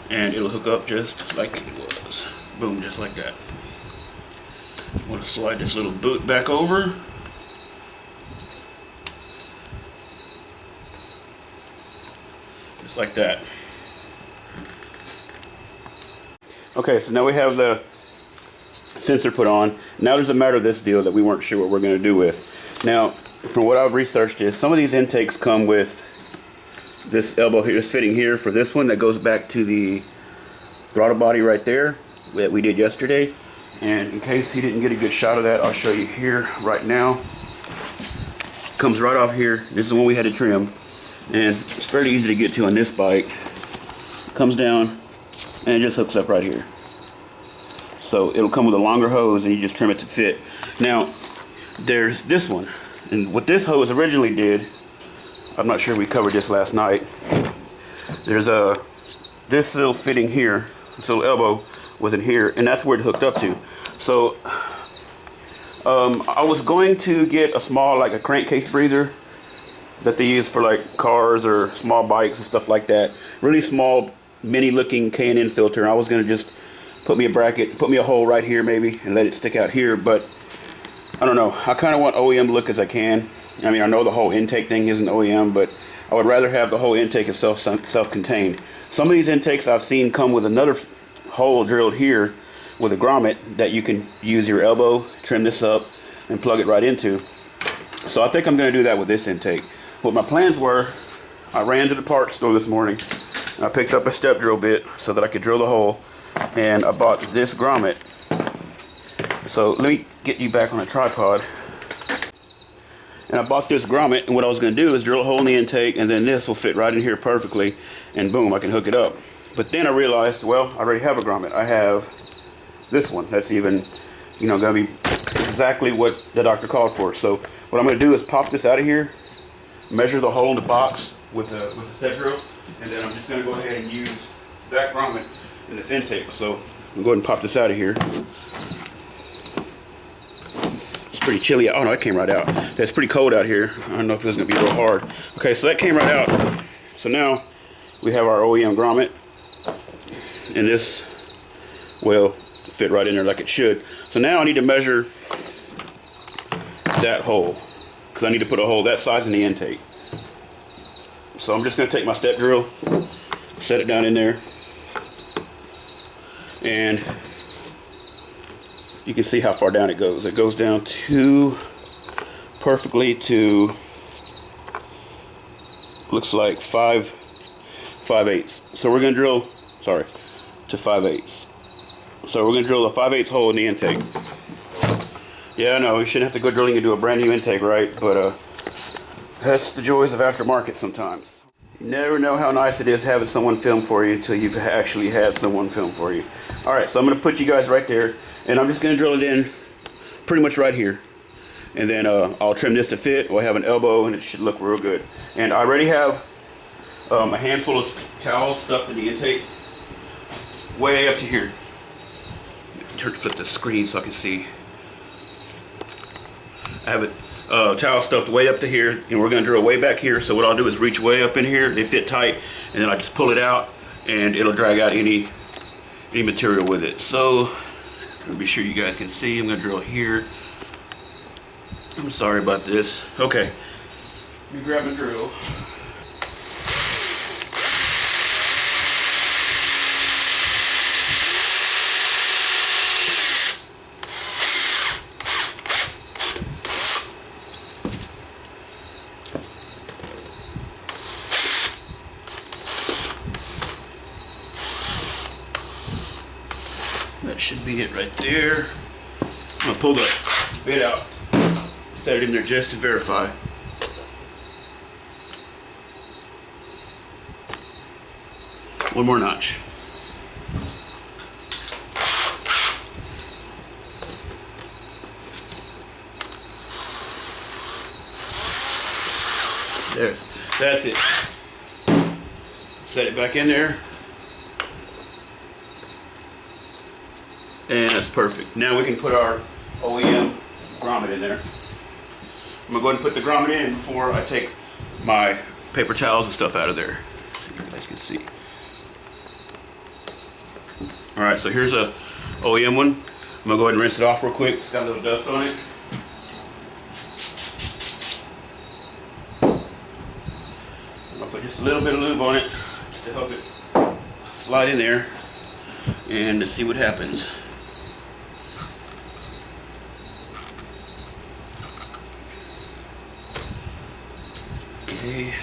And it'll hook up just like it was. Boom, just like that. I'm going to slide this little boot back over. Just like that. Okay, so now we have the sensor put on. Now there's a matter of this deal that we weren't sure what we're going to do with. Now, from what I've researched is some of these intakes come with this elbow here, this fitting here for this one that goes back to the throttle body right there that we did yesterday. And in case he didn't get a good shot of that, I'll show you here right now. Comes right off here. This is the one we had to trim, and it's fairly easy to get to on this bike. Comes down and it just hooks up right here. So it'll come with a longer hose and you just trim it to fit. Now there's this one, and what this hose originally did, I'm not sure we covered this last night. There's this little fitting here, this little elbow was in here, and that's where it hooked up to. So I was going to get a small, like a crankcase breather that they use for like cars or small bikes and stuff like that. Really small, mini looking K&N filter. I was going to just put me a bracket, put me a hole right here maybe, and let it stick out here, but I don't know. I kind of want OEM look as I can. I mean, I know the whole intake thing isn't OEM, but I would rather have the whole intake itself self-contained. Some of these intakes I've seen come with another hole drilled here with a grommet that you can use your elbow, trim this up, and plug it right into. So I think I'm going to do that with this intake. What my plans were, I ran to the parts store this morning, and I picked up a step drill bit so that I could drill the hole, and I bought this grommet. So let me get you back on a tripod. And I bought this grommet, and what I was going to do is drill a hole in the intake, and then this will fit right in here perfectly, and boom, I can hook it up. But then I realized, well, I already have a grommet. I have this one that's even, you know, going to be exactly what the doctor called for. So what I'm going to do is pop this out of here, measure the hole in the box with the step drill, and then I'm just going to go ahead and use that grommet in this intake. So I'm going to go ahead and pop this out of here. Pretty chilly. Oh no, it came right out. It's pretty cold out here. I don't know if it's gonna be real hard. Okay, so that came right out. So now we have our OEM grommet, and this will fit right in there like it should. So now I need to measure that hole, because I need to put a hole that size in the intake. So I'm just gonna take my step drill, set it down in there, and you can see how far down it goes. It goes down to perfectly to, looks like 5/8. So we're gonna drill, sorry, to 5/8. So we're gonna drill a 5/8 hole in the intake. Yeah, I know, we shouldn't have to go drilling into a brand new intake, right? But that's the joys of aftermarket sometimes. You never know how nice it is having someone film for you until you've actually had someone film for you. All right, so I'm gonna put you guys right there, and I'm just gonna drill it in pretty much right here. And then I'll trim this to fit. We'll have an elbow and it should look real good. And I already have a handful of towels stuffed in the intake way up to here. Flip the screen so I can see. I have a towel stuffed way up to here, and we're gonna drill way back here. So what I'll do is reach way up in here, they fit tight, and then I just pull it out and it'll drag out any material with it. So let me be sure you guys can see. I'm gonna drill here. I'm sorry about this. Okay, let me grab a drill. should be it right there. I'm gonna pull the bit out, set it in there just to verify. One more notch. There, that's it. Set it back in there. And that's perfect. Now we can put our OEM grommet in there. I'm gonna go ahead and put the grommet in before I take my paper towels and stuff out of there, so you guys can see. All right, so here's a OEM one. I'm gonna go ahead and rinse it off real quick. It's got a little dust on it. I'm gonna put just a little bit of lube on it just to help it slide in there and to see what happens. Okay.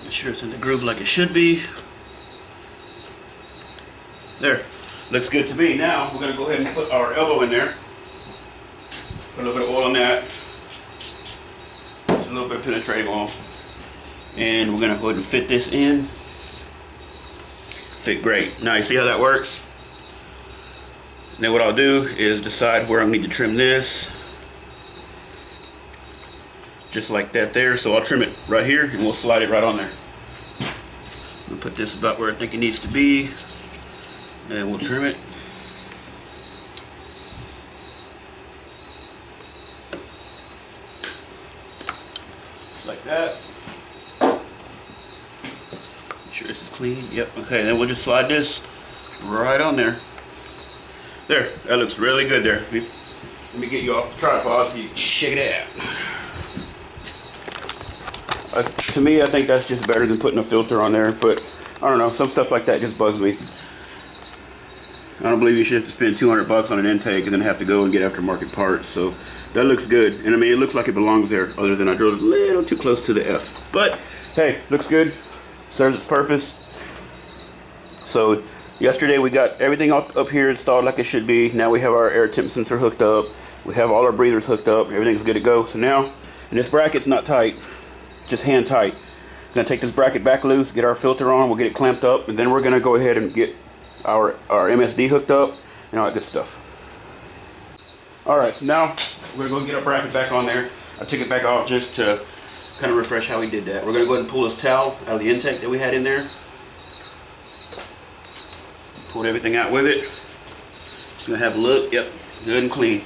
Make sure it's in the groove like it should be. There, looks good to me. Now we're gonna go ahead and put our elbow in there. Put a little bit of oil on that. Just a little bit of penetrating oil. And we're gonna go ahead and fit this in. Fit great. Now you see how that works? Now what I'll do is decide where I need to trim this. Just like that there. So I'll trim it right here and we'll slide it right on there. I'll put this about where I think it needs to be. And we'll trim it. Just like that. Make sure this is clean. Yep, okay, then we'll just slide this right on there. There, that looks really good there. Let me get you off the tripod so you can shake it out. To me, I think that's just better than putting a filter on there, but I don't know, some stuff like that just bugs me. I don't believe you should have to spend 200 bucks on an intake and then have to go and get aftermarket parts. So that looks good. And I mean, it looks like it belongs there, other than I drilled a little too close to the F. But hey, looks good. Serves its purpose. So yesterday we got everything up here installed like it should be. Now we have our air temp sensor hooked up. We have all our breathers hooked up. Everything's good to go. So now, and this bracket's not tight, just hand tight. We're gonna take this bracket back loose, get our filter on, we'll get it clamped up, and then we're gonna go ahead and get our MSD hooked up and all that good stuff. Alright, so now we're gonna go get our bracket back on there. I took it back off just to kind of refresh how we did that. We're gonna go ahead and pull this towel out of the intake that we had in there. Pulled everything out with it. Just gonna have a look. Yep, good and clean.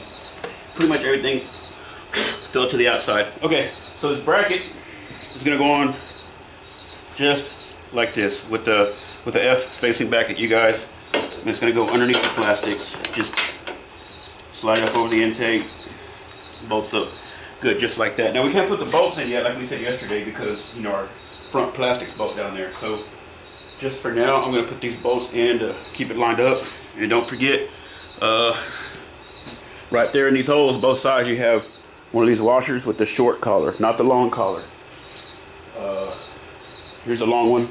Pretty much everything fell to the outside. Okay, so this bracket is gonna go on just like this with the F facing back at you guys. And it's gonna go underneath the plastics. Just slide up over the intake, bolts up good, just like that. Now we can't put the bolts in yet, like we said yesterday, because you know our front plastics bolt down there. So just for now, I'm gonna put these bolts in to keep it lined up. And don't forget, right there in these holes, both sides, you have one of these washers with the short collar, not the long collar. Here's a long one.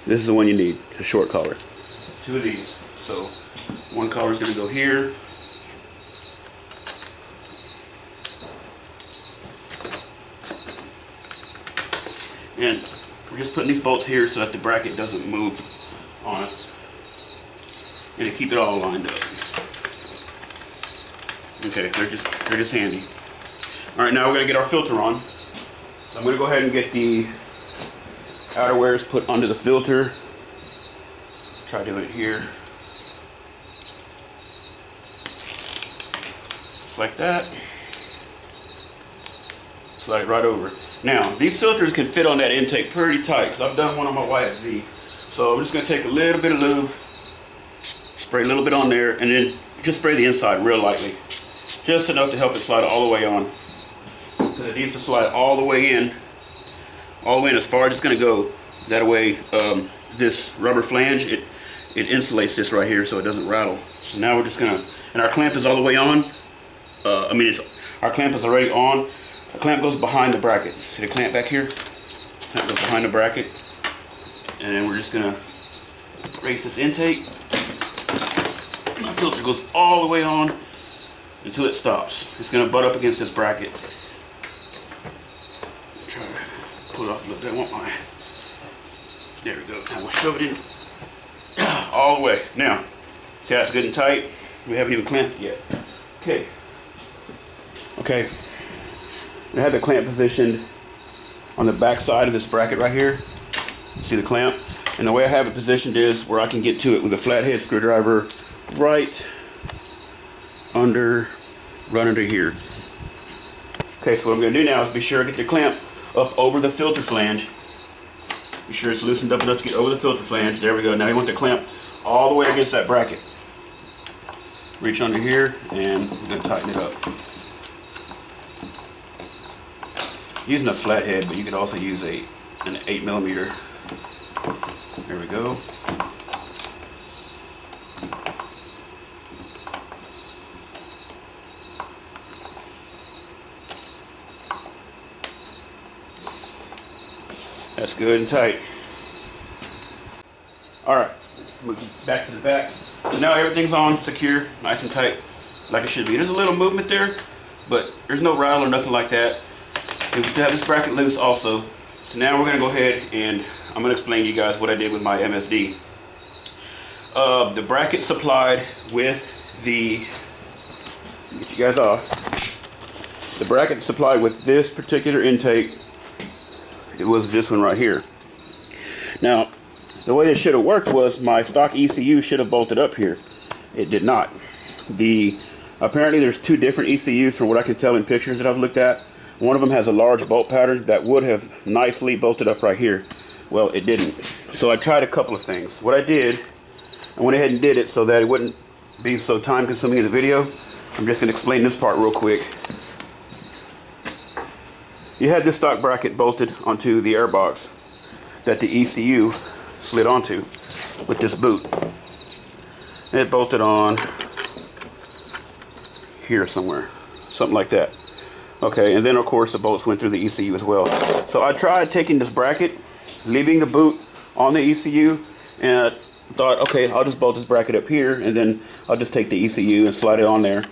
This is the one you need, the short collar. Two of these. So one collar is going to go here. And we're just putting these bolts here so that the bracket doesn't move on us. And to keep it all lined up. Okay, they're just handy. All right, now we're going to get our filter on. So I'm going to go ahead and get the outer wears put onto the filter. Try doing it here. Just like that. Slide it right over. Now, these filters can fit on that intake pretty tight, because I've done one on my YFZ. So I'm just going to take a little bit of lube, spray a little bit on there, and then just spray the inside real lightly. Just enough to help it slide all the way on. Because it needs to slide all the way in as far as it's going to go. That way this rubber flange, it insulates this right here so it doesn't rattle. So now we're just gonna, and our clamp is all the way on. Our clamp is already on. The clamp goes behind the bracket. See the clamp back here? Clamp goes behind the bracket. And then we're just gonna raise this intake. My filter goes all the way on until it stops. It's gonna butt up against this bracket. Try to pull it off a little bit. I want my, there we go. Now we'll shove it in all the way. Now, see how it's good and tight? We haven't even clamped it yet. Okay. Okay. I have the clamp positioned on the back side of this bracket right here. See the clamp? And the way I have it positioned is where I can get to it with a flathead screwdriver right under here. Okay, so what I'm going to do now is be sure to get the clamp up over the filter flange. Be sure it's loosened up enough to get over the filter flange. There we go. Now you want the clamp all the way against that bracket. Reach under here and we're going to tighten it up. Using a flathead, but you could also use an 8mm. There we go. That's good and tight. Alright, move back to the back. So now everything's on, secure, nice and tight, like it should be. There's a little movement there, but there's no rattle or nothing like that. And we still have this bracket loose also. So now we're going to go ahead and I'm going to explain to you guys what I did with my MSD. The bracket supplied with the, get you guys off, the bracket supplied with this particular intake, it was this one right here. Now, the way this should have worked was my stock ECU should have bolted up here. It did not. Apparently there's two different ECUs from what I can tell in pictures that I've looked at. One of them has a large bolt pattern that would have nicely bolted up right here. Well, it didn't. So I tried a couple of things. What I did, I went ahead and did it so that it wouldn't be so time consuming in the video. I'm just going to explain this part real quick. You had this stock bracket bolted onto the airbox that the ECU slid onto with this boot. And it bolted on here somewhere, something like that. Okay, and then of course the bolts went through the ECU as well. So I tried taking this bracket, leaving the boot on the ECU, and I thought, okay, I'll just bolt this bracket up here, and then I'll just take the ECU and slide it on there.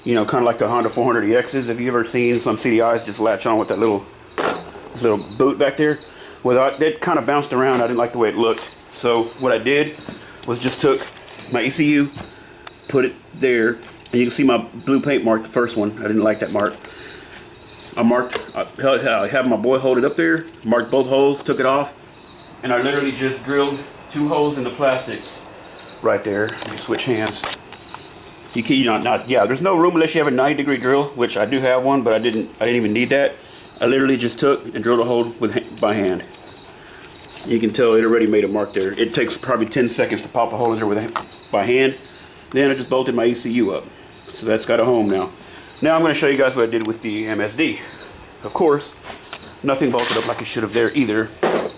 You know, kind of like the Honda 400EXs. Have you ever seen some CDIs just latch on with that little boot back there? Well, it kind of bounced around. I didn't like the way it looked. So what I did was just took my ECU, put it there, and you can see my blue paint mark, the first one. I didn't like that mark. I had my boy hold it up there, marked both holes, took it off, and I literally just drilled 2 holes in the plastics right there. Let me switch hands. There's no room unless you have a 90-degree drill, which I do have one, but I didn't even need that. I literally just took and drilled a hole by hand. You can tell it already made a mark there. It takes probably 10 seconds to pop a hole in there by hand. Then I just bolted my ECU up. So that's got a home now. Now I'm going to show you guys what I did with the MSD. Of course, nothing bolted up like it should have there either,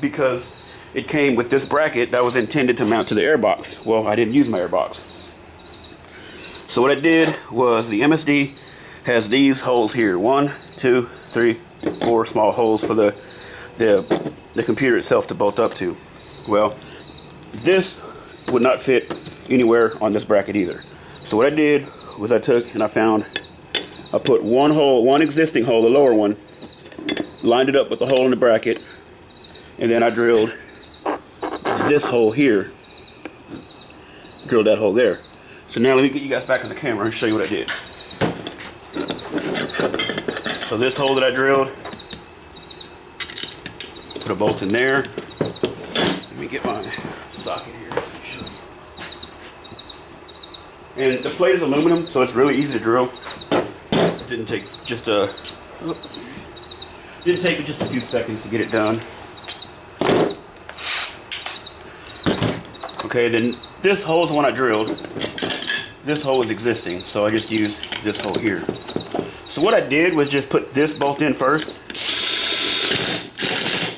because it came with this bracket that was intended to mount to the airbox. Well, I didn't use my airbox. So what I did was the MSD has these holes here. 1, 2, 3, 4 small holes for the computer itself to bolt up to. Well, this would not fit anywhere on this bracket either. So what I did was I took and I put one existing hole, the lower one, lined it up with the hole in the bracket, and then I drilled this hole here, drilled that hole there. So now let me get you guys back on the camera and show you what I did. So this hole that I drilled, put a bolt in there. Let me get my socket here. And the plate is aluminum, so it's really easy to drill. Didn't take me just a few seconds to get it done. Okay, then this hole is the one I drilled. This hole is existing, so I just used this hole here. So what I did was just put this bolt in first,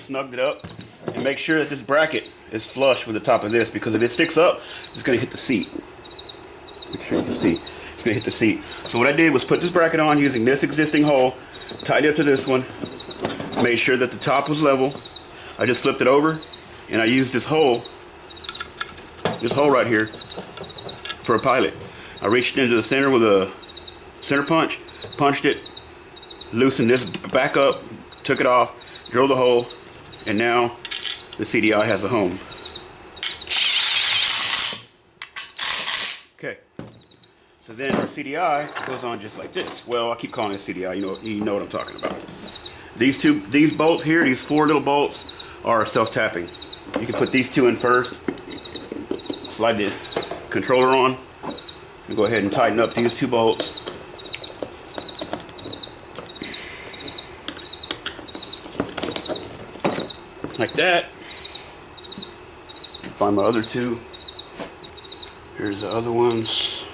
snugged it up, and make sure that this bracket is flush with the top of this, because if it sticks up, it's going to hit the seat. Make sure you can see. It's going to hit the seat. So what I did was put this bracket on using this existing hole, tied it up to this one, made sure that the top was level. I just flipped it over, and I used this hole right here for a pilot. I reached into the center with a center punch, punched it, loosened this back up, took it off, drilled the hole, and now the CDI has a home. Okay, so then our CDI goes on just like this. Well, I keep calling it CDI, you know what I'm talking about. These bolts here, these 4 little bolts, are self-tapping. You can put these 2 in first, slide the controller on, and go ahead and tighten up these 2 bolts. Like that. Find my other 2. Here's the other ones.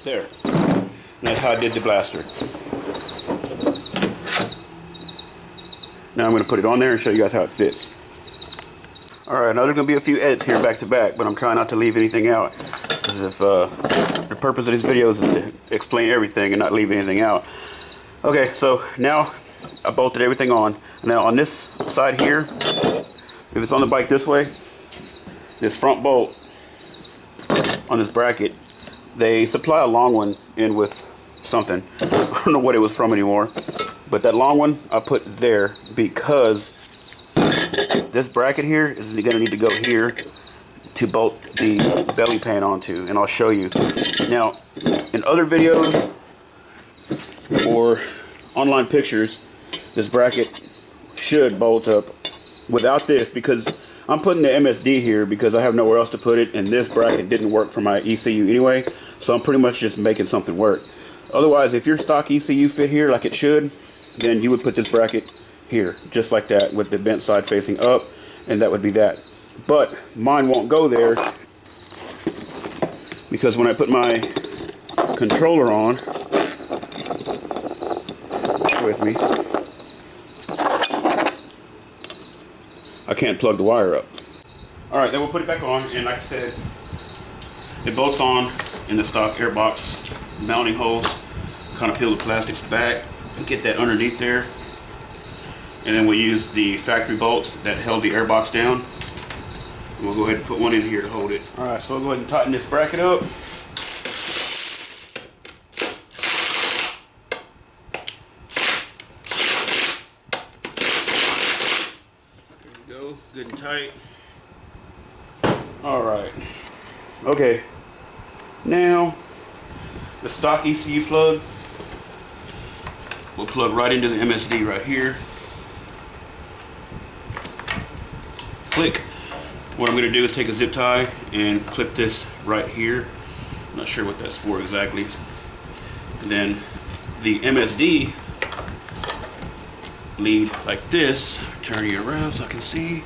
There. And that's how I did the blaster. Now I'm going to put it on there and show you guys how it fits. Alright, now there's going to be a few edits here back to back, but I'm trying not to leave anything out. Because if the purpose of these videos is to explain everything and not leave anything out. Okay, so now I bolted everything on. Now on this side here, if it's on the bike this way, this front bolt on this bracket, they supply a long one in with something. I don't know what it was from anymore, but that long one I put there because this bracket here is going to need to go here to bolt the belly pan onto, and I'll show you. Now, in other videos or online pictures, this bracket should bolt up without this, because I'm putting the MSD here because I have nowhere else to put it, and this bracket didn't work for my ECU anyway, so I'm pretty much just making something work. Otherwise, if your stock ECU fit here like it should, then you would put this bracket here, just like that, with the bent side facing up, and that would be that. But mine won't go there because when I put my controller on, with me, I can't plug the wire up. Alright, then we'll put it back on, and like I said, it bolts on in the stock airbox mounting holes. Kind of peel the plastics back and get that underneath there. And then we'll use the factory bolts that held the airbox down. And we'll go ahead and put one in here to hold it. Alright, so we'll go ahead and tighten this bracket up. There we go, good and tight. Alright, okay, now the stock ECU plug will plug right into the MSD right here. Click. What I'm going to do is take a zip tie and clip this right here. I'm not sure what that's for exactly. And then the MSD lead like this. Turn you around so I can see.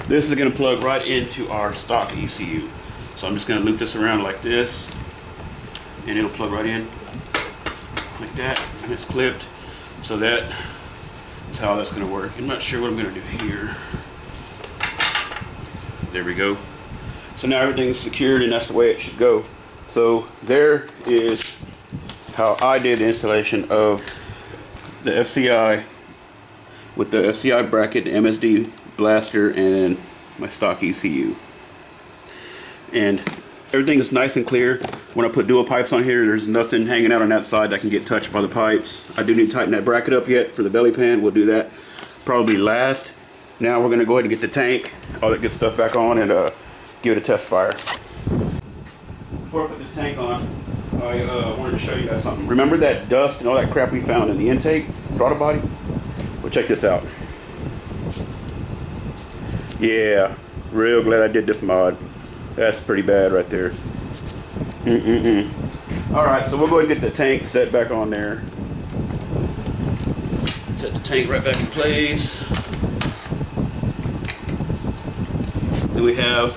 This is going to plug right into our stock ECU. So I'm just going to loop this around like this, and it'll plug right in like that, and it's clipped. So that is how that's going to work. I'm not sure what I'm going to do here. There we go. So now everything's secured, and that's the way it should go. So there is how I did the installation of the FCI with the FCI bracket, the MSD blaster, and my stock ECU. And everything is nice and clear. When I put dual pipes on here, there's nothing hanging out on that side that can get touched by the pipes. I do need to tighten that bracket up yet for the belly pan. We'll do that probably last. Now we're going to go ahead and get the tank, all that good stuff back on, and give it a test fire. Before I put this tank on, I wanted to show you guys something. Remember that dust and all that crap we found in the intake throttle body? Well, check this out. Yeah, real glad I did this mod. That's pretty bad right there. Alright, so we'll go ahead and get the tank set back on there. Set the tank right back in place. Then we have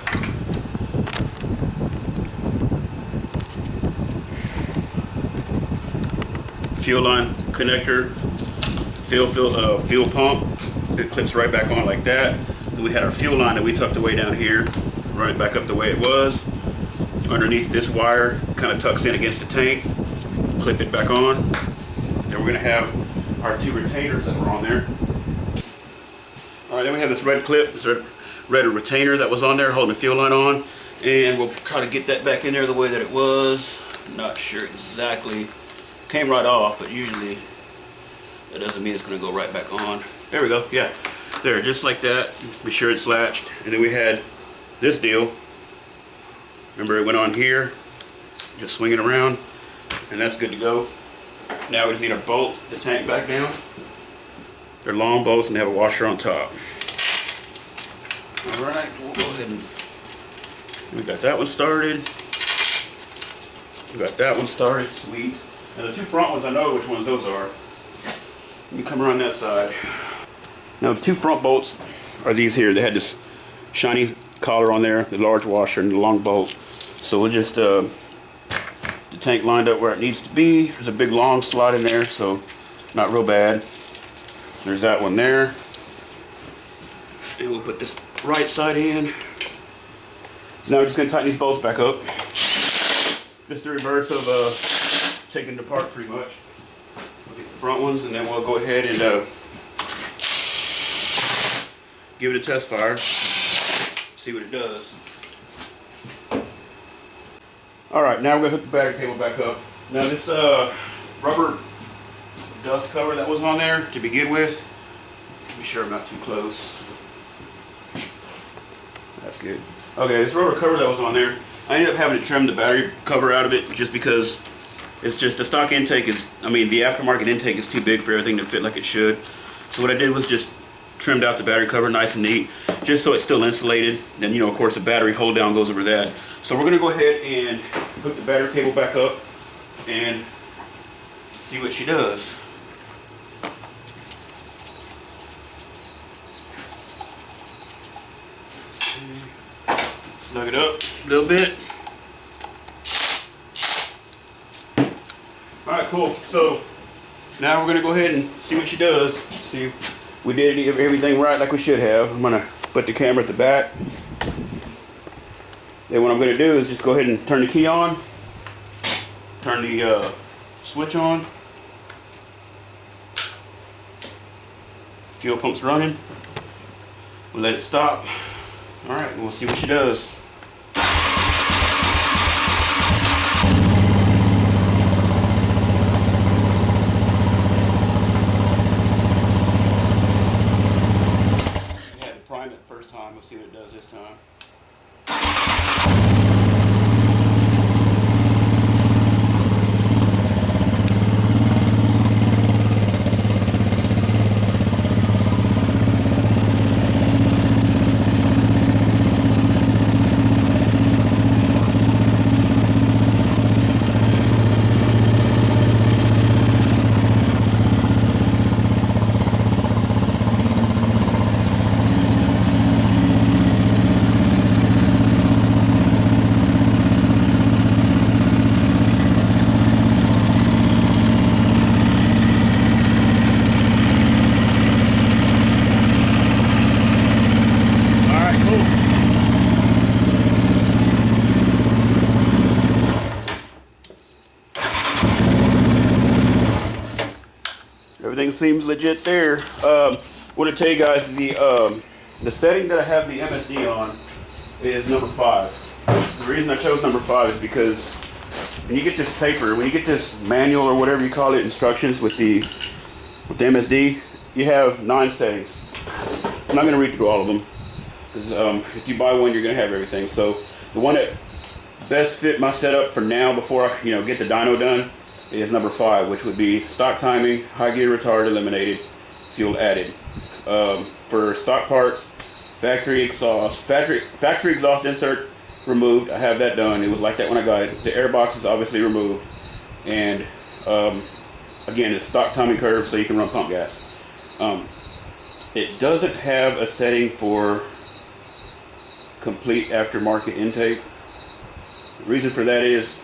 fuel line connector fuel pump. It clips right back on like that. And we had our fuel line that we tucked away down here. Run it back up the way it was. Underneath this wire, kind of tucks in against the tank. Clip it back on. Then we're gonna have our 2 retainers that were on there. All right, then we have this red clip, this red retainer that was on there holding the fuel line on. And we'll try to get that back in there the way that it was. Not sure exactly. Came right off, but usually that doesn't mean it's gonna go right back on. There we go, yeah. There, just like that. Be sure it's latched. And then we had this deal. Remember, it went on here, just swing it around, and that's good to go. Now we just need to bolt the tank back down. They're long bolts and they have a washer on top. All right, we'll go ahead and we got that one started. We got that one started, sweet. Now the 2 front ones, I know which ones those are. Let me come around that side. Now the 2 front bolts are these here. They had this shiny collar on there, the large washer and the long bolt. So we'll just the tank lined up where it needs to be. There's a big long slot in there, so not real bad. There's that one there. And we'll put this right side in. So now we're just gonna tighten these bolts back up. Just the reverse of taking it apart pretty much. We'll get the front ones and then we'll go ahead and give it a test fire. See what it does. Alright, now we're going to hook the battery cable back up. Now this rubber dust cover that was on there to begin with, be sure I'm not too close. That's good. Okay, this rubber cover that was on there, I ended up having to trim the battery cover out of it just because it's just the stock intake is, I mean the aftermarket intake is too big for everything to fit like it should. So what I did was just trimmed out the battery cover nice and neat, just so it's still insulated. Then, you know, of course the battery hold down goes over that. So we're gonna go ahead and hook the battery cable back up and see what she does. Snug it up a little bit. Alright, cool. So now we're gonna go ahead and see what she does. See if we did everything right like we should have. I'm gonna put the camera at the back. Then what I'm going to do is just go ahead and turn the key on, turn the switch on, fuel pump's running, we'll let it stop. Alright, we'll see what she does. We had to prime it the first time, we'll see what it does this time. Everything seems legit there. What I tell you guys, the setting that I have the MSD on is number 5. The reason I chose number 5 is because when you get this paper, when you get this manual or whatever you call it, instructions with the MSD, you have 9 settings. I'm not going to read through all of them because if you buy one, you're going to have everything. So the one that best fit my setup for now, before I get the dyno done, is number 5, which would be stock timing, high gear retard eliminated, fuel added. For stock parts, factory exhaust insert removed. I have that done. It was like that when I got it. The airbox is obviously removed, and again, it's stock timing curve, so you can run pump gas. It doesn't have a setting for complete aftermarket intake. The reason for that is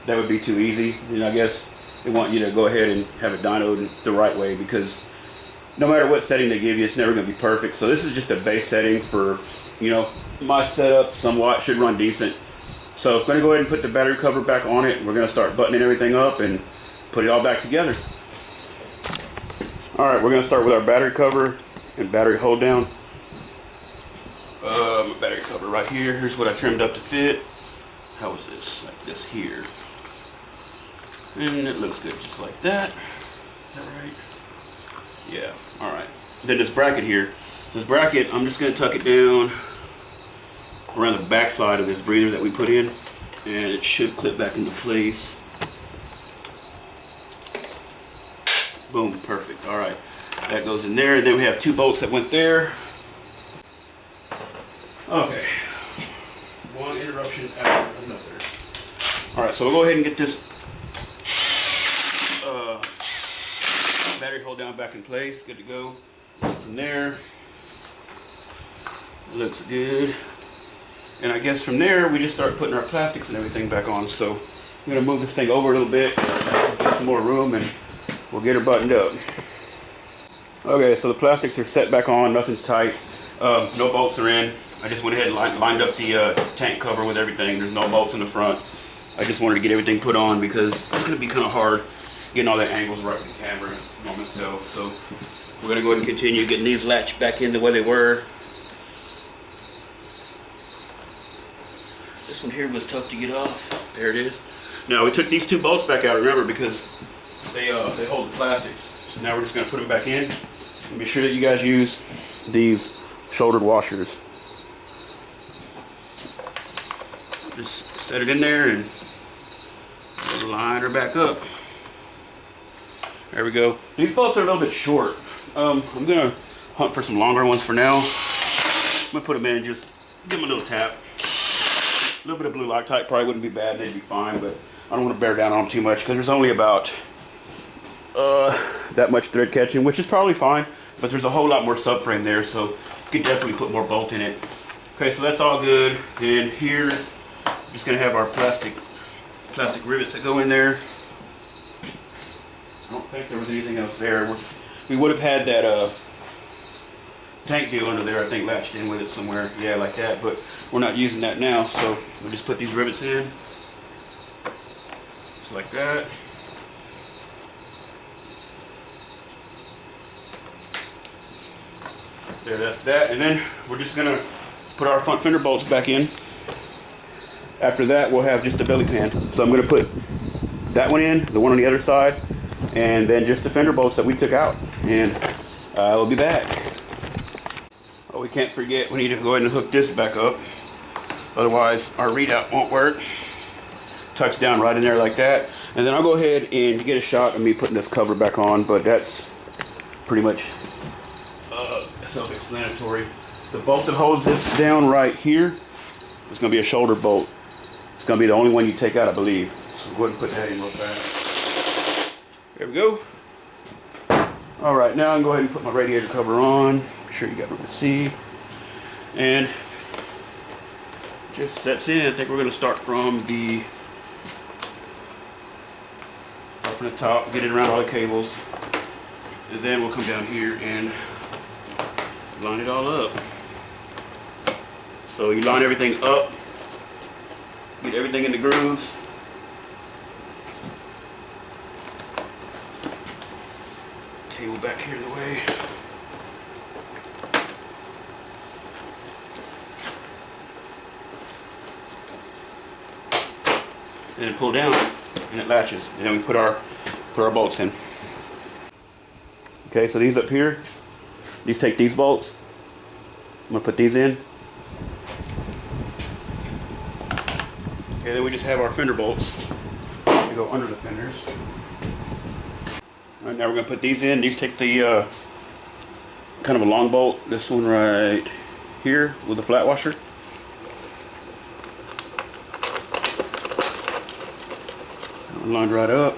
that would be too easy. I guess they want you to go ahead and have it dynoed the right way, because no matter what setting they give you, it's never going to be perfect. So this is just a base setting for, you know, my setup somewhat. Should run decent. So I'm going to go ahead and put the battery cover back on it. We're going to start buttoning everything up and put it all back together. All right, we're going to start with our battery cover and battery hold down. My battery cover right here. Here's what I trimmed up to fit. How is this? Like this here. And it looks good just like that. Is that right? Yeah, all right. Then this bracket here. This bracket, I'm just going to tuck it down around the back side of this breather that we put in, and it should clip back into place. Boom, perfect. All right, that goes in there. And then we have 2 bolts that went there. Okay, one interruption after another. All right, so we'll go ahead and get this battery hold down back in place. Good to go. From there, looks good. And I guess from there, we just start putting our plastics and everything back on. So I'm gonna move this thing over a little bit, get some more room, and we'll get her buttoned up. Okay, so the plastics are set back on, nothing's tight. No bolts are in. I just went ahead and lined up the tank cover with everything. There's no bolts in the front. I just wanted to get everything put on because it's gonna be kind of hard getting all the angles right with the camera on myself. So we're gonna go ahead and continue getting these latched back in the way they were. This one here was tough to get off. There it is. Now we took these 2 bolts back out, remember, because they hold the plastics. So now we're just gonna put them back in. And be sure that you guys use these shouldered washers. Just set it in there and line her back up. There we go. These bolts are a little bit short. I'm gonna hunt for some longer ones for now. I'm gonna put them in and just give them a little tap. A little bit of blue Loctite probably wouldn't be bad. They'd be fine, but I don't want to bear down on them too much because there's only about that much thread catching, which is probably fine, but there's a whole lot more subframe there, so you could definitely put more bolt in it. Okay, so that's all good. And here, just gonna have our plastic rivets that go in there. I don't think there was anything else there. We would have had that tank deal under there, I think, latched in with it somewhere. Yeah, like that, but we're not using that now, so we'll just put these rivets in. Just like that. There, that's that. And then we're just gonna put our front fender bolts back in. After that, we'll have just a belly pan. So I'm gonna put that one in, the one on the other side, and then just the fender bolts that we took out. And we'll be back. Oh, we can't forget, we need to go ahead and hook this back up. Otherwise, our readout won't work. Tucks down right in there like that. And then I'll go ahead and get a shot of me putting this cover back on, but that's pretty much self-explanatory. The bolt that holds this down right here is going to be a shoulder bolt. It's going to be the only one you take out, I believe. So go ahead and put that in real fast. There we go. All right, now I'm going to go ahead and put my radiator cover on. Make sure you got room to see. And just sets in. I think we're going to start from the top, get it around all the cables, and then we'll come down here and line it all up. So you line everything up, get everything in the grooves. Cable back here in the way. And then pull down and it latches. And then we put our bolts in. Okay, so these up here, these take these bolts. I'm gonna put these in. Okay, then we just have our fender bolts. They go under the fenders. All right, now we're gonna put these in. These take the kind of a long bolt. This one right here with the flat washer. Lined right up.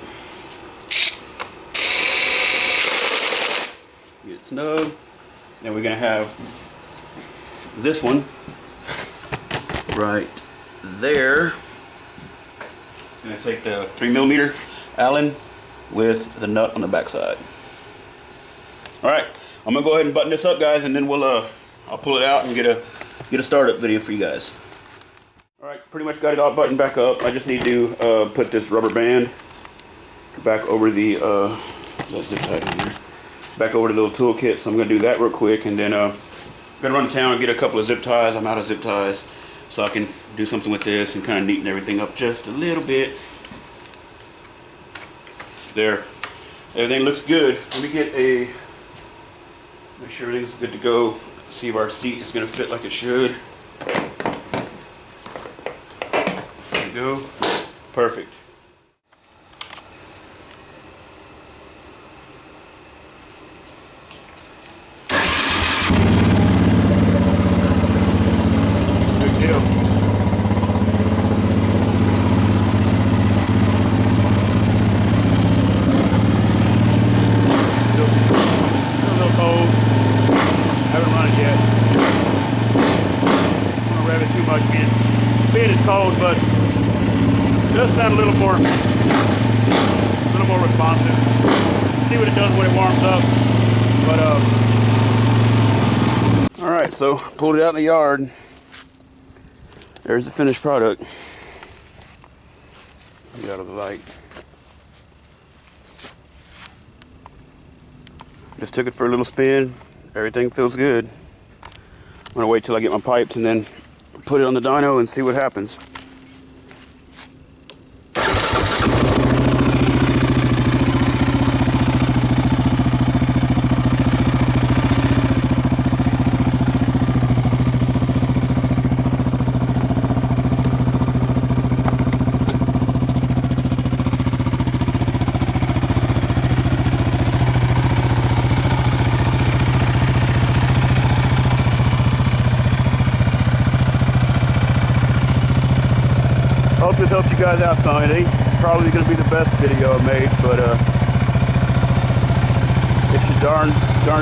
Get it snug. Then we're gonna have this one right there. Gonna take the 3mm Allen with the nut on the back side. All right, I'm gonna go ahead and button this up, guys, and then I'll pull it out and get a startup video for you guys. All right, pretty much got it all buttoned back up. I just need to put this rubber band back over the let's just have it here. Back over the little toolkit. So I'm gonna do that real quick, and then I'm gonna run to town and get a couple of zip ties. I'm out of zip ties, so I can do something with this and kind of neaten everything up just a little bit. There, everything looks good. Let me get make sure everything's good to go. See if our seat is gonna fit like it should. There we go. Perfect. Good deal. Still a little cold. Haven't run it yet. I don't want to rev it too much, being it's cold, but it does sound a little more responsive. See what it does when it warms up. But all right, so pulled it out in the yard. There's the finished product. Get out of the light. Just took it for a little spin. Everything feels good. I'm gonna wait till I get my pipes and then put it on the dyno and see what happens. Hope this helped you guys out some. It ain't probably going to be the best video I made, but it should darn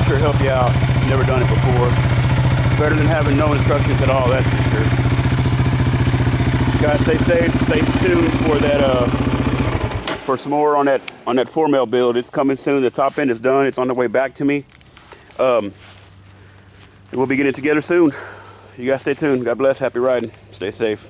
sure help you out. Never done it before. Better than having no instructions at all, that's for sure. Guys, stay safe, stay tuned for that for some more on that 4-mail build. It's coming soon. The top end is done. It's on the way back to me. We'll be getting it together soon. You guys stay tuned. God bless. Happy riding. Stay safe.